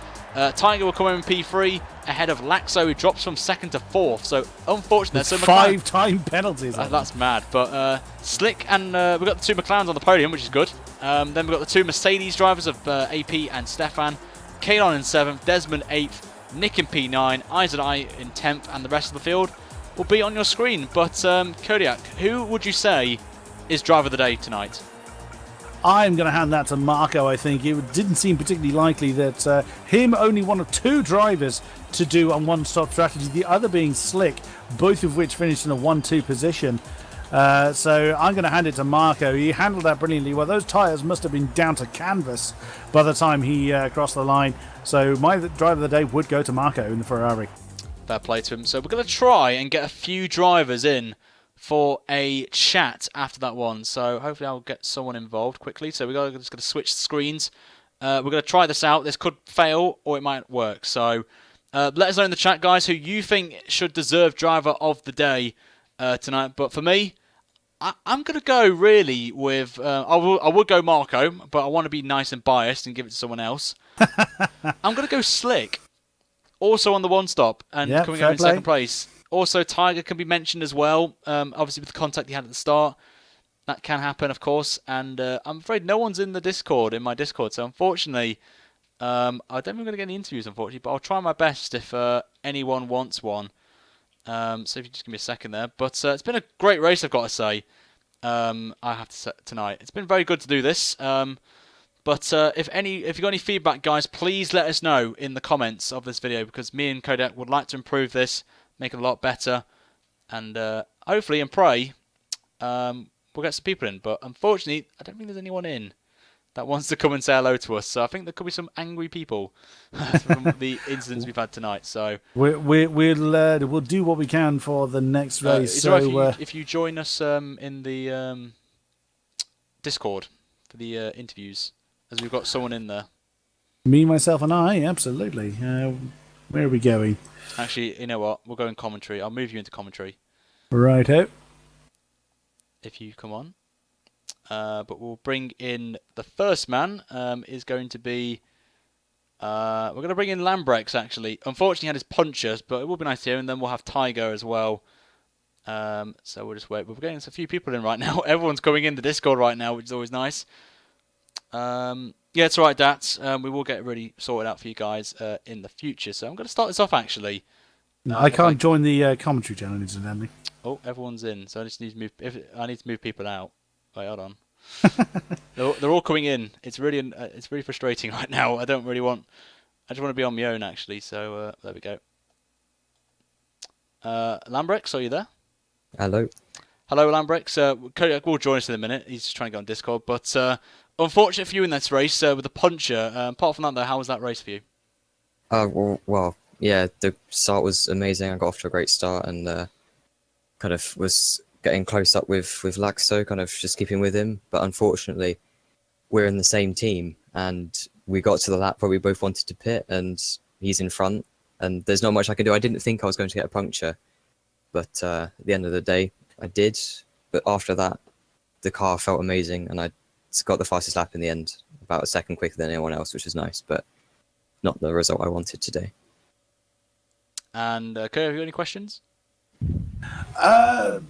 Tiger will come in P3 ahead of Laxo, who drops from 2nd to 4th. So unfortunately, so 5-time penalties. That's mad. But Slick and we've got the 2 McLarens on the podium, which is good. Then we've got the 2 Mercedes drivers of AP and Stefan. Kalon in 7th, Desmond 8th, Nick in P9, Izadai in 10th, and the rest of the field will be on your screen. But Kodiak, who would you say is driver of the day tonight? I'm going to hand that to Marco, I think. It didn't seem particularly likely that him, only one of 2 drivers to do on one-stop strategy, the other being Slick, both of which finished in a 1-2 position. So I'm going to hand it to Marco. He handled that brilliantly. Well, those tyres must have been down to canvas by the time he crossed the line. So my driver of the day would go to Marco in the Ferrari. Fair play to him. So we're going to try and get a few drivers in for a chat after that one. So hopefully I'll get someone involved quickly. So we're just going to switch screens. We're going to try this out. This could fail or it might work. So let us know in the chat, guys, who you think should deserve driver of the day tonight. But for me, I'm going to go really with... I would go Marco, but I want to be nice and biased and give it to someone else. I'm going to go Slick. Also on the one-stop and coming up in 2nd place. Also, Tiger can be mentioned as well. Obviously, with the contact he had at the start. That can happen, of course. And I'm afraid no one's in the Discord, in my Discord. So, unfortunately, I don't think I'm going to get any interviews, unfortunately. But I'll try my best if anyone wants one. So, if you just give me a second there. But it's been a great race, I've got to say. I have to say tonight. It's been very good to do this. But if you've got any feedback, guys, please let us know in the comments of this video. Because me and Kodak would like to improve this. Make it a lot better, and hopefully and pray we'll get some people in. But unfortunately, I don't think there's anyone in that wants to come and say hello to us. So I think there could be some angry people from the incidents we've had tonight. So we'll do what we can for the next race. Is it right if you join us in the Discord for the interviews, as we've got someone in there? Me, myself, and I, absolutely. Where are we going? Actually, you know what? We'll go in commentary. I'll move you into commentary. Righto. If you come on. But we'll bring in the first man. Is going to be... we're going to bring in Lambrex, actually. Unfortunately, he had his puncher, but it will be nice to hear. And then we'll have Tiger as well. So we'll just wait. We're getting a few people in right now. Everyone's coming in the Discord right now, which is always nice. Yeah, it's alright, Dats. We will get it really sorted out for you guys in the future. So I'm going to start this off, actually. No, I can't join the commentary channel, incidentally. Oh, everyone's in. So I just need to move. I need to move people out. Wait, hold on. they're all coming in. It's really frustrating right now. I don't really want. I just want to be on my own, actually. So there we go. Lambrex, are you there? Hello. Hello, Lambrex. Kodak will join us in a minute. He's just trying to get on Discord, but. Unfortunate for you in this race with the puncher. Apart from that, though, how was that race for you? Well, yeah, the start was amazing. I got off to a great start and kind of was getting close up with Laxo, kind of just keeping with him. But unfortunately, we're in the same team, and we got to the lap where we both wanted to pit, and he's in front, and there's not much I can do. I didn't think I was going to get a puncture, but at the end of the day, I did. But after that, the car felt amazing, and I got the fastest lap in the end, about a second quicker than anyone else, which was nice, but not the result I wanted today. And Kurt, have you got any questions? To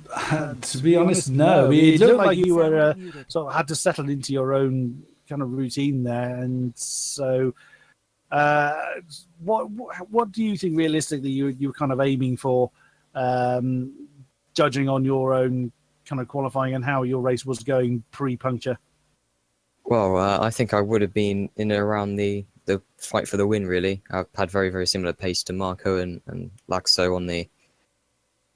be honest, no. It looked like you were sort of had to settle into your own kind of routine there, and so what do you think realistically you were kind of aiming for judging on your own kind of qualifying and how your race was going pre-puncture? Well, I think I would have been in and around the fight for the win. Really, I've had very very similar pace to Marco and Laxo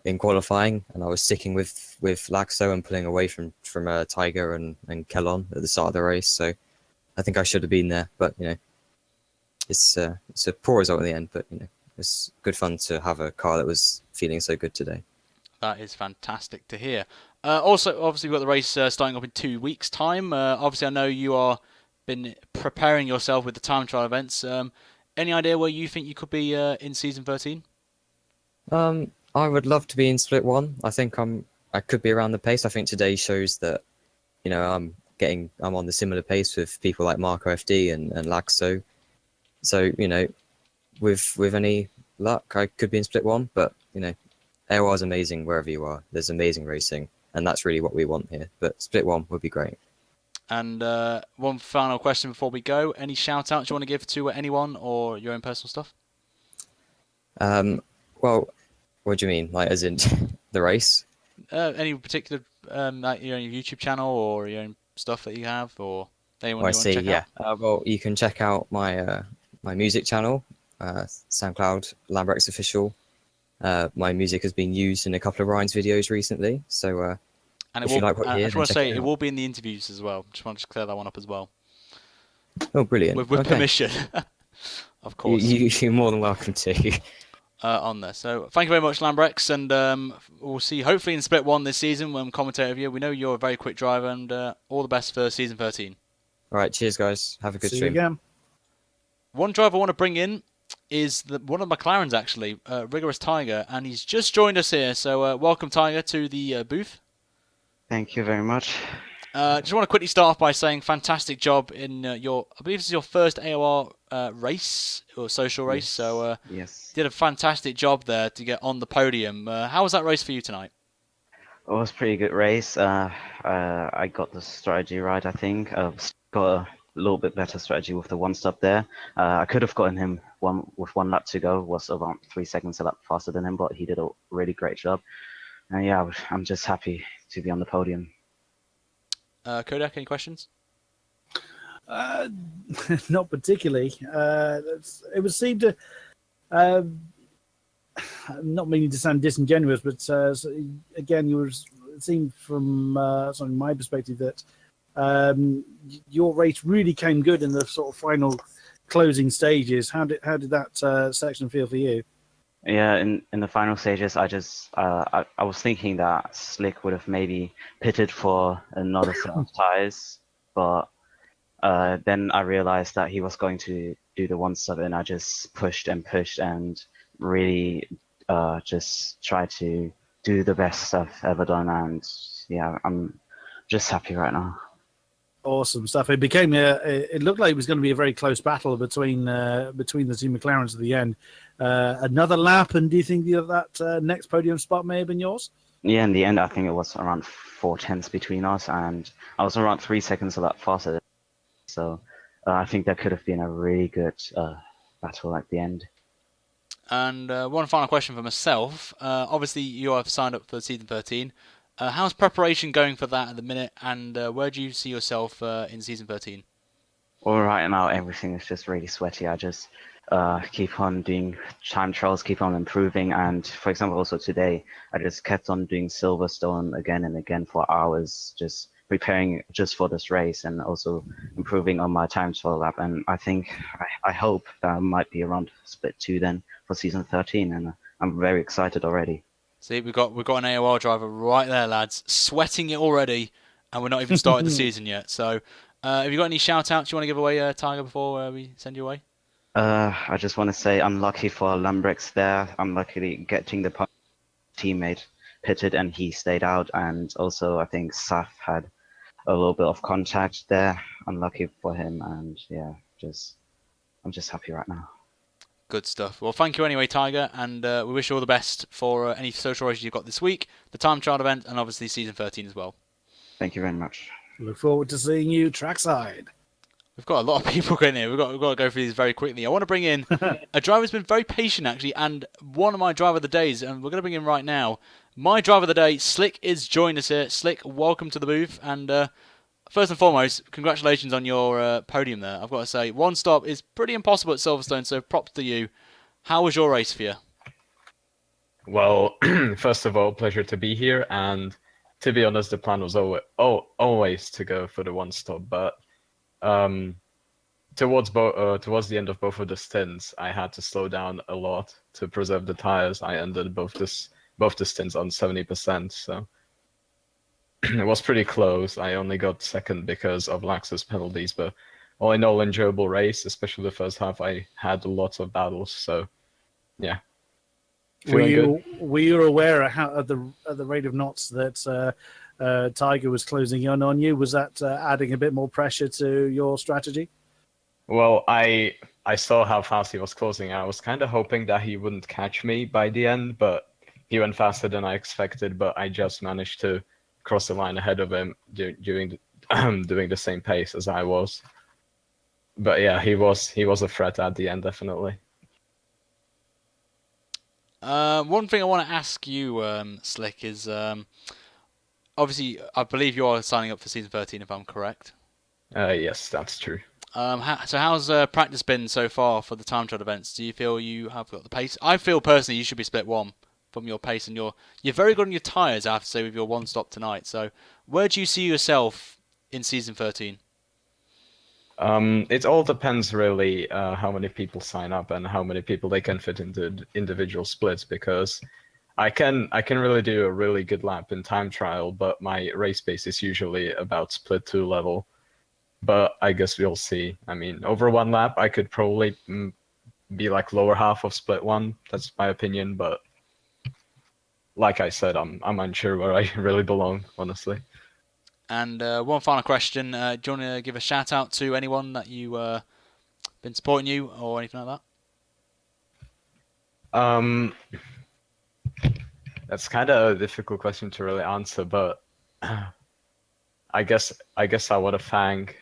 in qualifying, and I was sticking with Laxo and pulling away from Tiger and Kellon at the start of the race. So I think I should have been there, but it's a poor result in the end. But it's good fun to have a car that was feeling so good today. That is fantastic to hear. Also, obviously, we've got the race starting up in 2 weeks' time. Obviously, I know you are been preparing yourself with the time trial events. Any idea where you think you could be in season 13? I would love to be in split one. I think I could be around the pace. I think today shows that I'm on the similar pace with people like Marco FD and Laxo. So with any luck, I could be in split one. But AOR is amazing wherever you are. There's amazing racing, and that's really what we want here. But split one would be great. And one final question before we go. Any shout-outs you want to give to anyone or your own personal stuff? Well, what do you mean? Like, as in the race? Any particular like your own YouTube channel or your own stuff that you have, or anyone you want to check out? Well, you can check out my my music channel, SoundCloud, Lambrex Official. My music has been used in a couple of Ryan's videos recently, so And if you like what you hear, I just want to then check say it it out. will be in the interviews as well. Just want to clear that one up as well. Oh, brilliant! With Okay. permission, of course. You're more than welcome to. On there. So thank you very much, Lambrex, and we'll see you hopefully in split one this season when I'm commentating with you. We know you're a very quick driver, and all the best for season 13. All right, cheers, guys. Have a good See stream. you again. One driver I want to bring in is one of the McLarens, actually, Rigorous Tiger, and he's just joined us here. So welcome, Tiger, to the booth. Thank you very much. Just want to quickly start off by saying fantastic job in I believe this is your first AOR race or social race. Yes. So Yes, did a fantastic job there to get on the podium. How was that race for you tonight? it was a pretty good race. I got the strategy right, I think. Got a little bit better strategy with the one stop there. I could have gotten him with 1 lap to go. Was around 3 seconds a lap faster than him, but he did a really great job. And yeah, I'm just happy to be on the podium. Kodak, any questions? Not particularly. It would seem to, not meaning to sound disingenuous, but again, it seemed from my perspective that your race really came good in the sort of final closing stages. How did that section feel for you? Yeah, in the final stages, I was thinking that Slick would have maybe pitted for another set of tires, but then I realized that he was going to do the one stop, and I just pushed and really just tried to do the best I've ever done, and yeah, I'm just happy right now. Awesome stuff. It became it looked like it was going to be a very close battle between the two McLarens at the end. Another lap, and do you think that next podium spot may have been yours? Yeah, in the end, I think it was around 4 tenths between us, and I was around 3 seconds a lap faster. So I think that could have been a really good battle at the end. And one final question for myself. Obviously, you have signed up for season 13. How's preparation going for that at the minute, and where do you see yourself in season 13? Well, right now, everything is just really sweaty. I just keep on doing time trials, keep on improving. And for example, also today, I just kept on doing Silverstone again and again for hours, just preparing just for this race and also improving on my time trial lap. And I think, I hope that I might be around split 2 then for season 13. And I'm very excited already. See, we've got an AOR driver right there, lads, sweating it already, and we're not even started the season yet. So, have you got any shout-outs you want to give away, Tiger, before we send you away? I just want to say I'm lucky for Lambrex there. I'm lucky getting the teammate pitted and he stayed out. And also, I think Saf had a little bit of contact there. Unlucky for him. And yeah, I'm just happy right now. Good stuff. Well, thank you anyway, Tiger, and we wish you all the best for any social races you've got this week, the time trial event, and obviously season 13 as well. Thank you very much. Look forward to seeing you trackside. We've got a lot of people going here. We've got to go through these very quickly. I want to bring in a driver who's been very patient, actually, and one of my driver of the days, and we're going to bring in right now. My driver of the day, Slick, is joining us here. Slick, welcome to the booth. And first and foremost, congratulations on your podium there. I've got to say, one stop is pretty impossible at Silverstone, so props to you. How was your race for you? Well, first of all, pleasure to be here. And to be honest, the plan was always to go for the one stop, but towards the end of both of the stints, I had to slow down a lot to preserve the tires. I ended both the stints on 70%, so it was pretty close. I only got second because of Lax's penalties, but all in all, enjoyable race, especially the first half. I had lots of battles, so yeah. Were you aware at the rate of knots that Tiger was closing in on you? Was that adding a bit more pressure to your strategy? Well, I saw how fast he was closing. I was kind of hoping that he wouldn't catch me by the end, but he went faster than I expected. But I just managed to cross the line ahead of him doing the same pace as I was. But yeah, he was a threat at the end, definitely. One thing I want to ask you, Slick, is obviously I believe you are signing up for season 13, if I'm correct. Yes, that's true. So how's practice been so far for the time trial events? Do you feel you have got the pace? I feel personally you should be split one from your pace, and you're very good on your tyres, I have to say, with your one stop tonight. So where do you see yourself in season 13? It all depends really how many people sign up and how many people they can fit into individual splits, because I can really do a really good lap in time trial, but my race pace is usually about split 2 level. But I guess we'll see. I mean, over one lap, I could probably be like lower half of split 1. That's my opinion, but like I said, I'm unsure where I really belong, honestly. And one final question: do you want to give a shout out to anyone that you been supporting you or anything like that? That's kind of a difficult question to really answer, but I guess I want to thank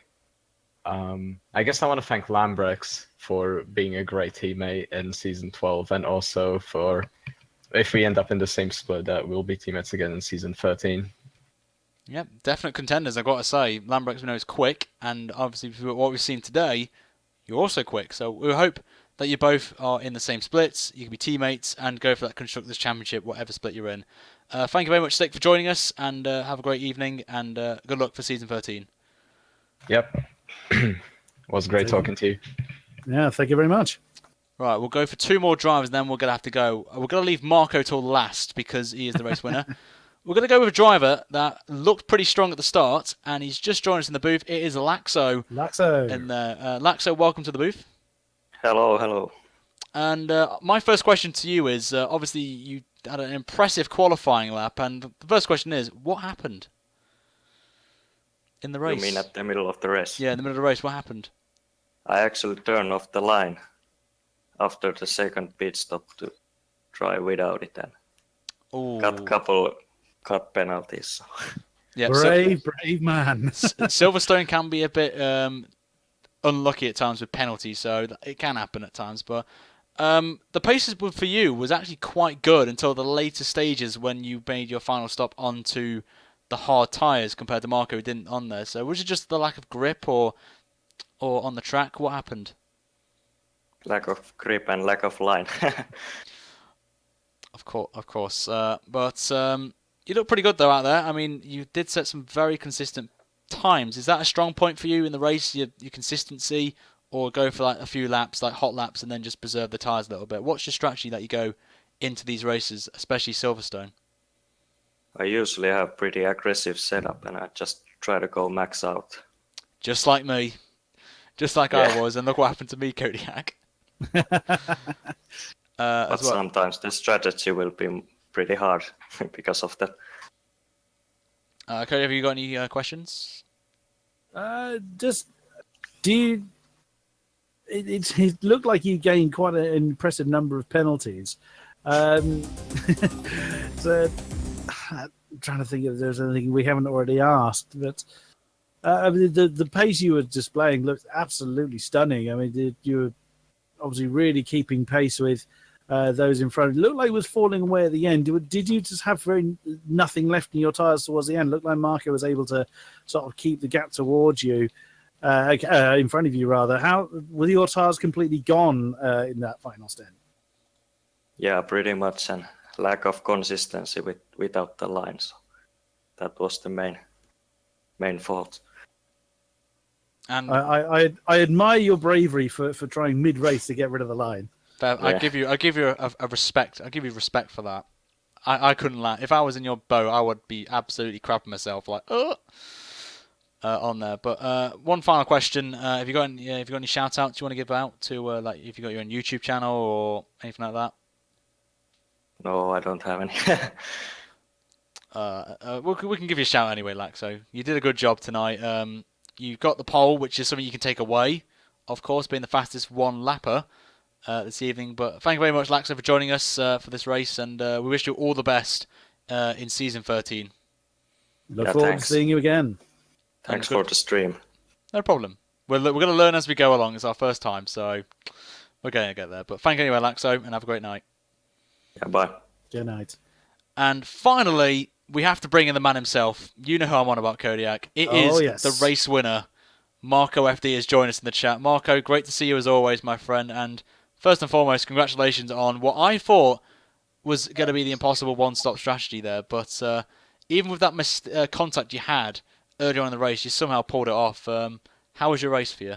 Lambrex for being a great teammate in season 12, and also for, if we end up in the same split, that we'll be teammates again in season 13. Yep, definite contenders, I've got to say. Lambrex, we know, is quick, and obviously what we've seen today, you're also quick. So we hope that you both are in the same splits, you can be teammates, and go for that Constructors' Championship, whatever split you're in. Thank you very much, Slick, for joining us, and have a great evening, and good luck for Season 13. Yep. Was great talking to you. Yeah, thank you very much. Right, we'll go for 2 more drivers, and then we're going to have to go. We're going to leave Marco till last, because he is the race winner. We're going to go with a driver that looked pretty strong at the start, and he's just joined us in the booth. It is Laxo. And Laxo, welcome to the booth. Hello, hello. And my first question to you is, obviously you had an impressive qualifying lap, and the first question is, what happened in the race? You mean at the middle of the race? Yeah, in the middle of the race, what happened? I actually turned off the line after the second pit stop to try without it, and got a couple cut penalties. Yeah, brave man. Silverstone can be a bit unlucky at times with penalties, so it can happen at times. But the paces for you was actually quite good until the later stages when you made your final stop onto the hard tyres compared to Marco, who didn't on there. So was it just the lack of grip or on the track? What happened? Lack of grip and lack of line. Of course. But you look pretty good though out there. I mean, you did set some very consistent times. Is that a strong point for you in the race, your consistency, or go for like a few laps, like hot laps, and then just preserve the tyres a little bit? What's your strategy that you go into these races, especially Silverstone? I usually have pretty aggressive setup, and I just try to go max out. Just like me. Just like I was, and look what happened to me, Kodiak. But sometimes the strategy will be pretty hard because of that. Cody, have you got any questions? It looked like you gained quite an impressive number of penalties. So I'm trying to think if there's anything we haven't already asked, but I mean, the pace you were displaying looked absolutely stunning. I mean, you were obviously really keeping pace with those in front. It looked like it was falling away at the end. Did you just have nothing left in your tyres towards the end? Looked like Marco was able to sort of keep the gap towards you, in front of you rather. How were your tyres completely gone in that final stint? Yeah, pretty much, and lack of consistency without the line. So that was the main fault. And I admire your bravery for trying mid-race to get rid of the line. I give you a respect. I give you respect for that. I couldn't land. If I was in your boat, I would be absolutely crapping myself like on there. But one final question: have you got any shout outs you want to give out to like if you got your own YouTube channel or anything like that? No, I don't have any. We can give you a shout anyway, Laxo. You did a good job tonight. You got the pole, which is something you can take away, of course, being the fastest one lapper this evening. But thank you very much, Laxo, for joining us for this race, and we wish you all the best in season 13. Look forward to seeing you again. Thanks for the stream. No problem. We're going to learn as we go along. It's our first time, so we're going to get there. But thank you anyway, Laxo, and have a great night. Yeah, bye. Good night. And finally, we have to bring in the man himself. You know who I'm on about, Kodiak. It is the race winner. Marco FD has joined us in the chat. Marco, great to see you as always, my friend. And first and foremost, congratulations on what I thought was going to be the impossible one-stop strategy there. But even with that contact you had earlier on in the race, you somehow pulled it off. How was your race for you?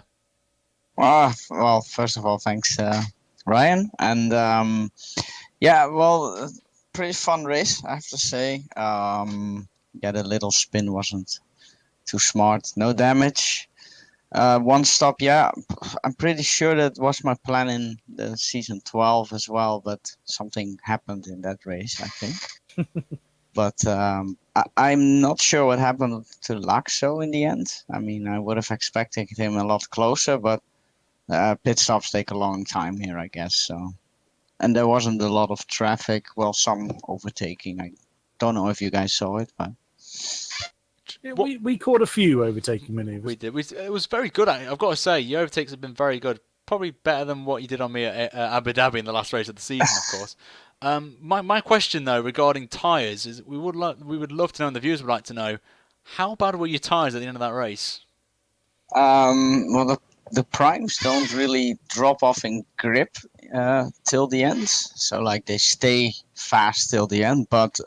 Well, first of all, thanks, Ryan. And pretty fun race, I have to say. The little spin wasn't too smart. No damage. One stop, I'm pretty sure that was my plan in the season 12 as well, but something happened in that race, I think. But I'm not sure what happened to Laxo in the end. I mean, I would have expected him a lot closer, but pit stops take a long time here, I guess. So. And there wasn't a lot of traffic. Well, some overtaking. I don't know if you guys saw it, but we caught a few overtaking maneuvers. We did. It was very good. I've got to say, your overtakes have been very good. Probably better than what you did on me at Abu Dhabi in the last race of the season, of course. My question though regarding tyres is we would love to know, and the viewers would like to know, how bad were your tyres at the end of that race? Well, the primes don't really drop off in grip till the end, so like they stay fast till the end. But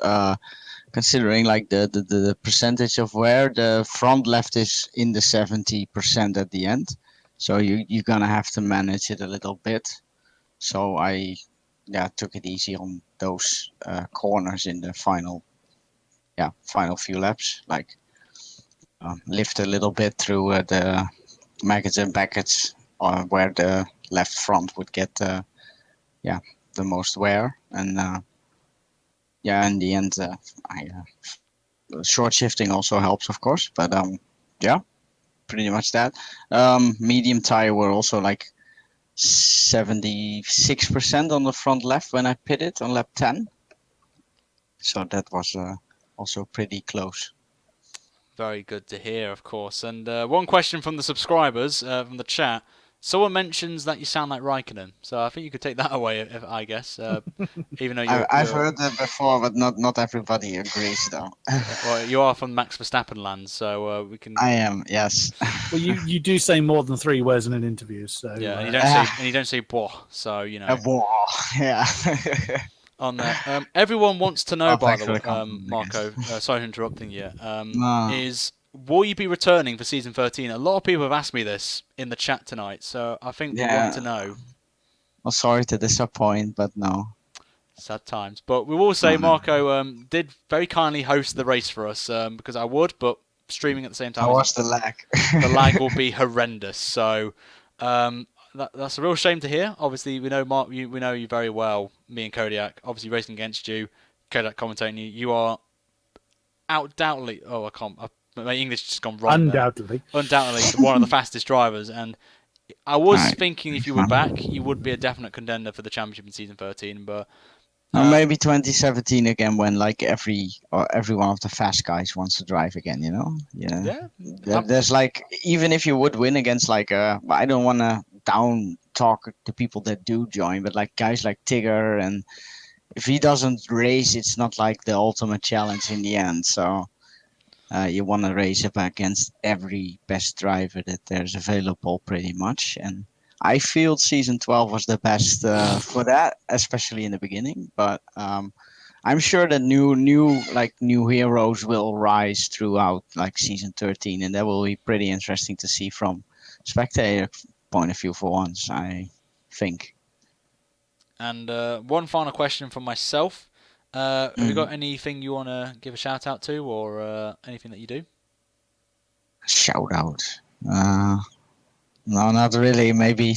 considering like the percentage of wear, the front left is in the 70% at the end, so you're gonna have to manage it a little bit. So I took it easy on those corners in the final few laps, like lift a little bit through the maggots and backets where the left front would get the most wear, and in the end short shifting also helps, of course, but pretty much that. Medium tire were also like 76% on the front left when I pitted on lap 10, so that was also pretty close. Very good to hear, of course. And one question from the subscribers, from the chat. Someone mentions that you sound like Raikkonen, so I think you could take that away, I guess. Even though I've heard that before, but not everybody agrees, though. Well, you are from Max Verstappen land, so we can. I am, yes. Well, you do say more than 3 words in an interview, so yeah, and you don't say boah, so you know. Boah, yeah. On there, everyone wants to know, by the way, Marco. Sorry for interrupting you. Is will you be returning for season 13? A lot of people have asked me this in the chat tonight, so I think we want to know. Well, sorry to disappoint, but no. Sad times, but we will say Marco did very kindly host the race for us because I would, but streaming at the same time. How was the lag? The lag will be horrendous. So that's a real shame to hear. Obviously, we know Mark. We know you very well. Me and Kodiak, obviously racing against you. Kodiak commentating you. You are undoubtedly. Oh, I can't. My English just gone wrong. Undoubtedly one of the fastest drivers. And I was thinking if you were back, you would be a definite contender for the championship in season 13. But Or maybe 2017 again, when like every one of the fast guys wants to drive again. You know? Yeah. There's like, even if you would win against like I don't want to down talk the people that do join, but like guys like Tigger, and if he doesn't race, it's not like the ultimate challenge in the end. So you want to race up against every best driver that there's available, pretty much. And I feel season 12 was the best for that, especially in the beginning. But I'm sure that new heroes will rise throughout like season 13, and that will be pretty interesting to see from spectator point of view for once, I think. And one final question from myself. Have you got anything you want to give a shout out to, or anything that you do? Shout out? No, not really. Maybe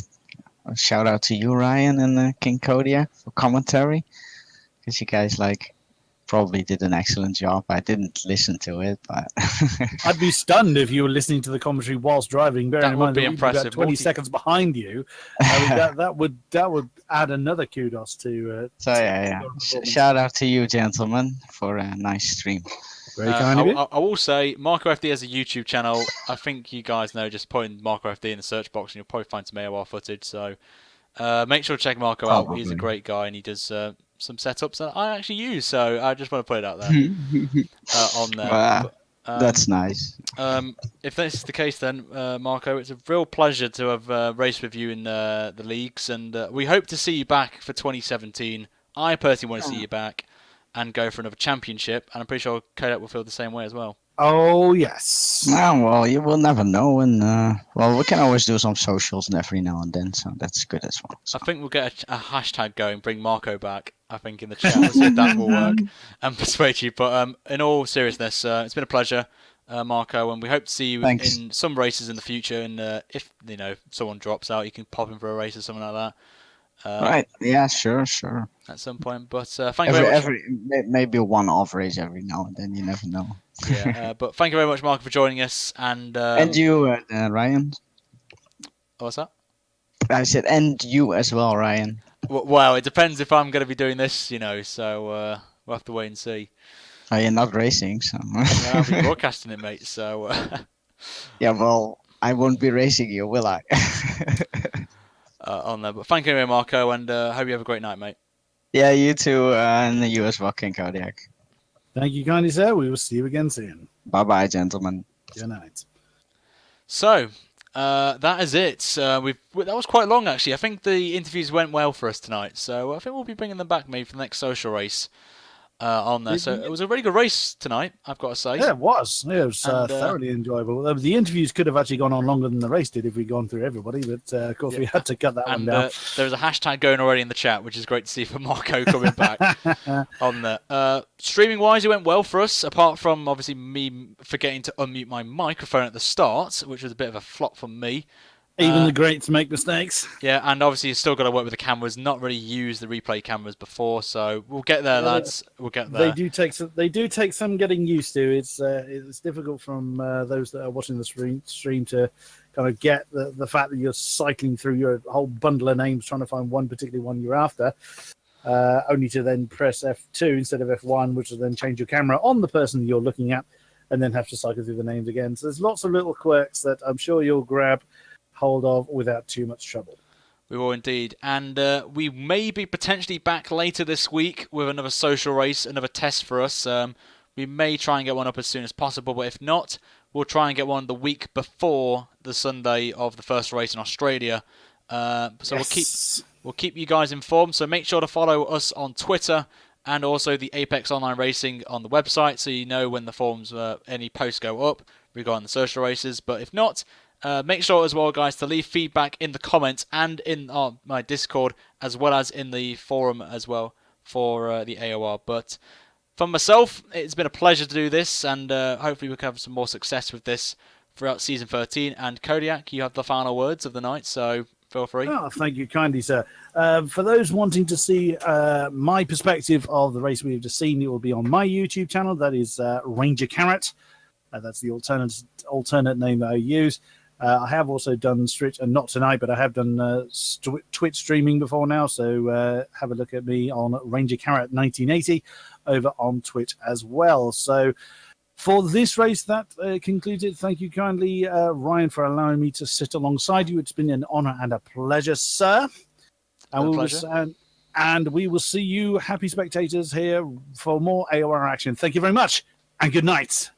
a shout out to you, Ryan, and King Kodiak for commentary, because you guys like probably did an excellent job. I didn't listen to it, but I'd be stunned if you were listening to the commentary whilst driving. Bearing in mind that we'd be about 20 seconds behind you. I mean, that would add another kudos to. So yeah. Shout out to you, gentlemen, for a nice stream. Very kind of you. I will say, Marco FD has a YouTube channel. I think you guys know, just put in Marco FD in the search box and you'll probably find some AOR footage. So make sure to check Marco out. He's a great guy and he does some setups that I actually use. So I just want to put it out there on there. Wow, that's nice. If this is the case, then Marco, it's a real pleasure to have raced with you in the leagues, and we hope to see you back for 2017. I personally want to see you back and go for another championship, and I'm pretty sure Kodak will feel the same way as well. Oh, yes. Well, you will never know, and we can always do some socials every now and then, so that's good as well. So. I think we'll get a hashtag going, bring Marco back, I think, in the chat. Let's see if that will work and persuade you. But in all seriousness, it's been a pleasure, Marco, and we hope to see you in some races in the future, and if someone drops out, you can pop in for a race or something like that. Right, yeah, sure. At some point, but thank you very much. Maybe a one-off race every now and then, you never know. Yeah, but thank you very much, Marco, for joining us. And you, Ryan. What's that? I said, and you as well, Ryan. Well, it depends if I'm going to be doing this, so we'll have to wait and see. You're not racing, so... I'll be broadcasting it, mate, so... Yeah, well, I won't be racing you, will I? On there, but thank you anyway, Marco, and hope you have a great night, mate. Yeah, you too, and you as well, King Kodiak. Thank you kindly, sir. We will see you again soon. Bye-bye, gentlemen. Good night. So, that is it. That was quite long, actually. I think the interviews went well for us tonight, so I think we'll be bringing them back maybe for the next social race on there. So it was a really good race tonight, I've got to say. Yeah, it was. Yeah, it was thoroughly enjoyable. The interviews could have actually gone on longer than the race did if we'd gone through everybody, but of course we had to cut that one down. There's a hashtag going already in the chat, which is great to see for Marco coming back on there. Streaming-wise, it went well for us, apart from obviously me forgetting to unmute my microphone at the start, which was a bit of a flop from me. Even the greats make mistakes. Yeah, and obviously you've still got to work with the cameras. Not really used the replay cameras before, so we'll get there, lads. We'll get there. They do take some getting used to. It's difficult from those that are watching the stream to kind of get the fact that you're cycling through your whole bundle of names trying to find one particular one you're after, only to then press F2 instead of F1, which will then change your camera on the person you're looking at, and then have to cycle through the names again. So there's lots of little quirks that I'm sure you'll grab hold of without too much trouble. We will indeed. And we may be potentially back later this week with another social race, another test for us. We may try and get one up as soon as possible, but if not, we'll try and get one the week before the Sunday of the first race in Australia. So yes. We'll keep you guys informed. So make sure to follow us on Twitter and also the Apex Online Racing on the website, so you know when the forums, any posts go up regarding the social races. But if not, make sure as well, guys, to leave feedback in the comments and in my Discord, as well as in the forum as well for the AOR. But for myself, it's been a pleasure to do this, and hopefully we can have some more success with this throughout Season 13. And Kodiak, you have the final words of the night, so feel free. Oh, thank you kindly, sir. For those wanting to see my perspective of the race we've just seen, it will be on my YouTube channel. That is Ranger Carrot. That's the alternate name that I use. I have also done Twitch, and not tonight, but I have done Twitch streaming before now. So have a look at me on Ranger Carrot 1980 over on Twitch as well. So for this race, that concludes it. Thank you kindly, Ryan, for allowing me to sit alongside you. It's been an honour and a pleasure, sir. And we will see you, happy spectators, here for more AOR action. Thank you very much, and good night.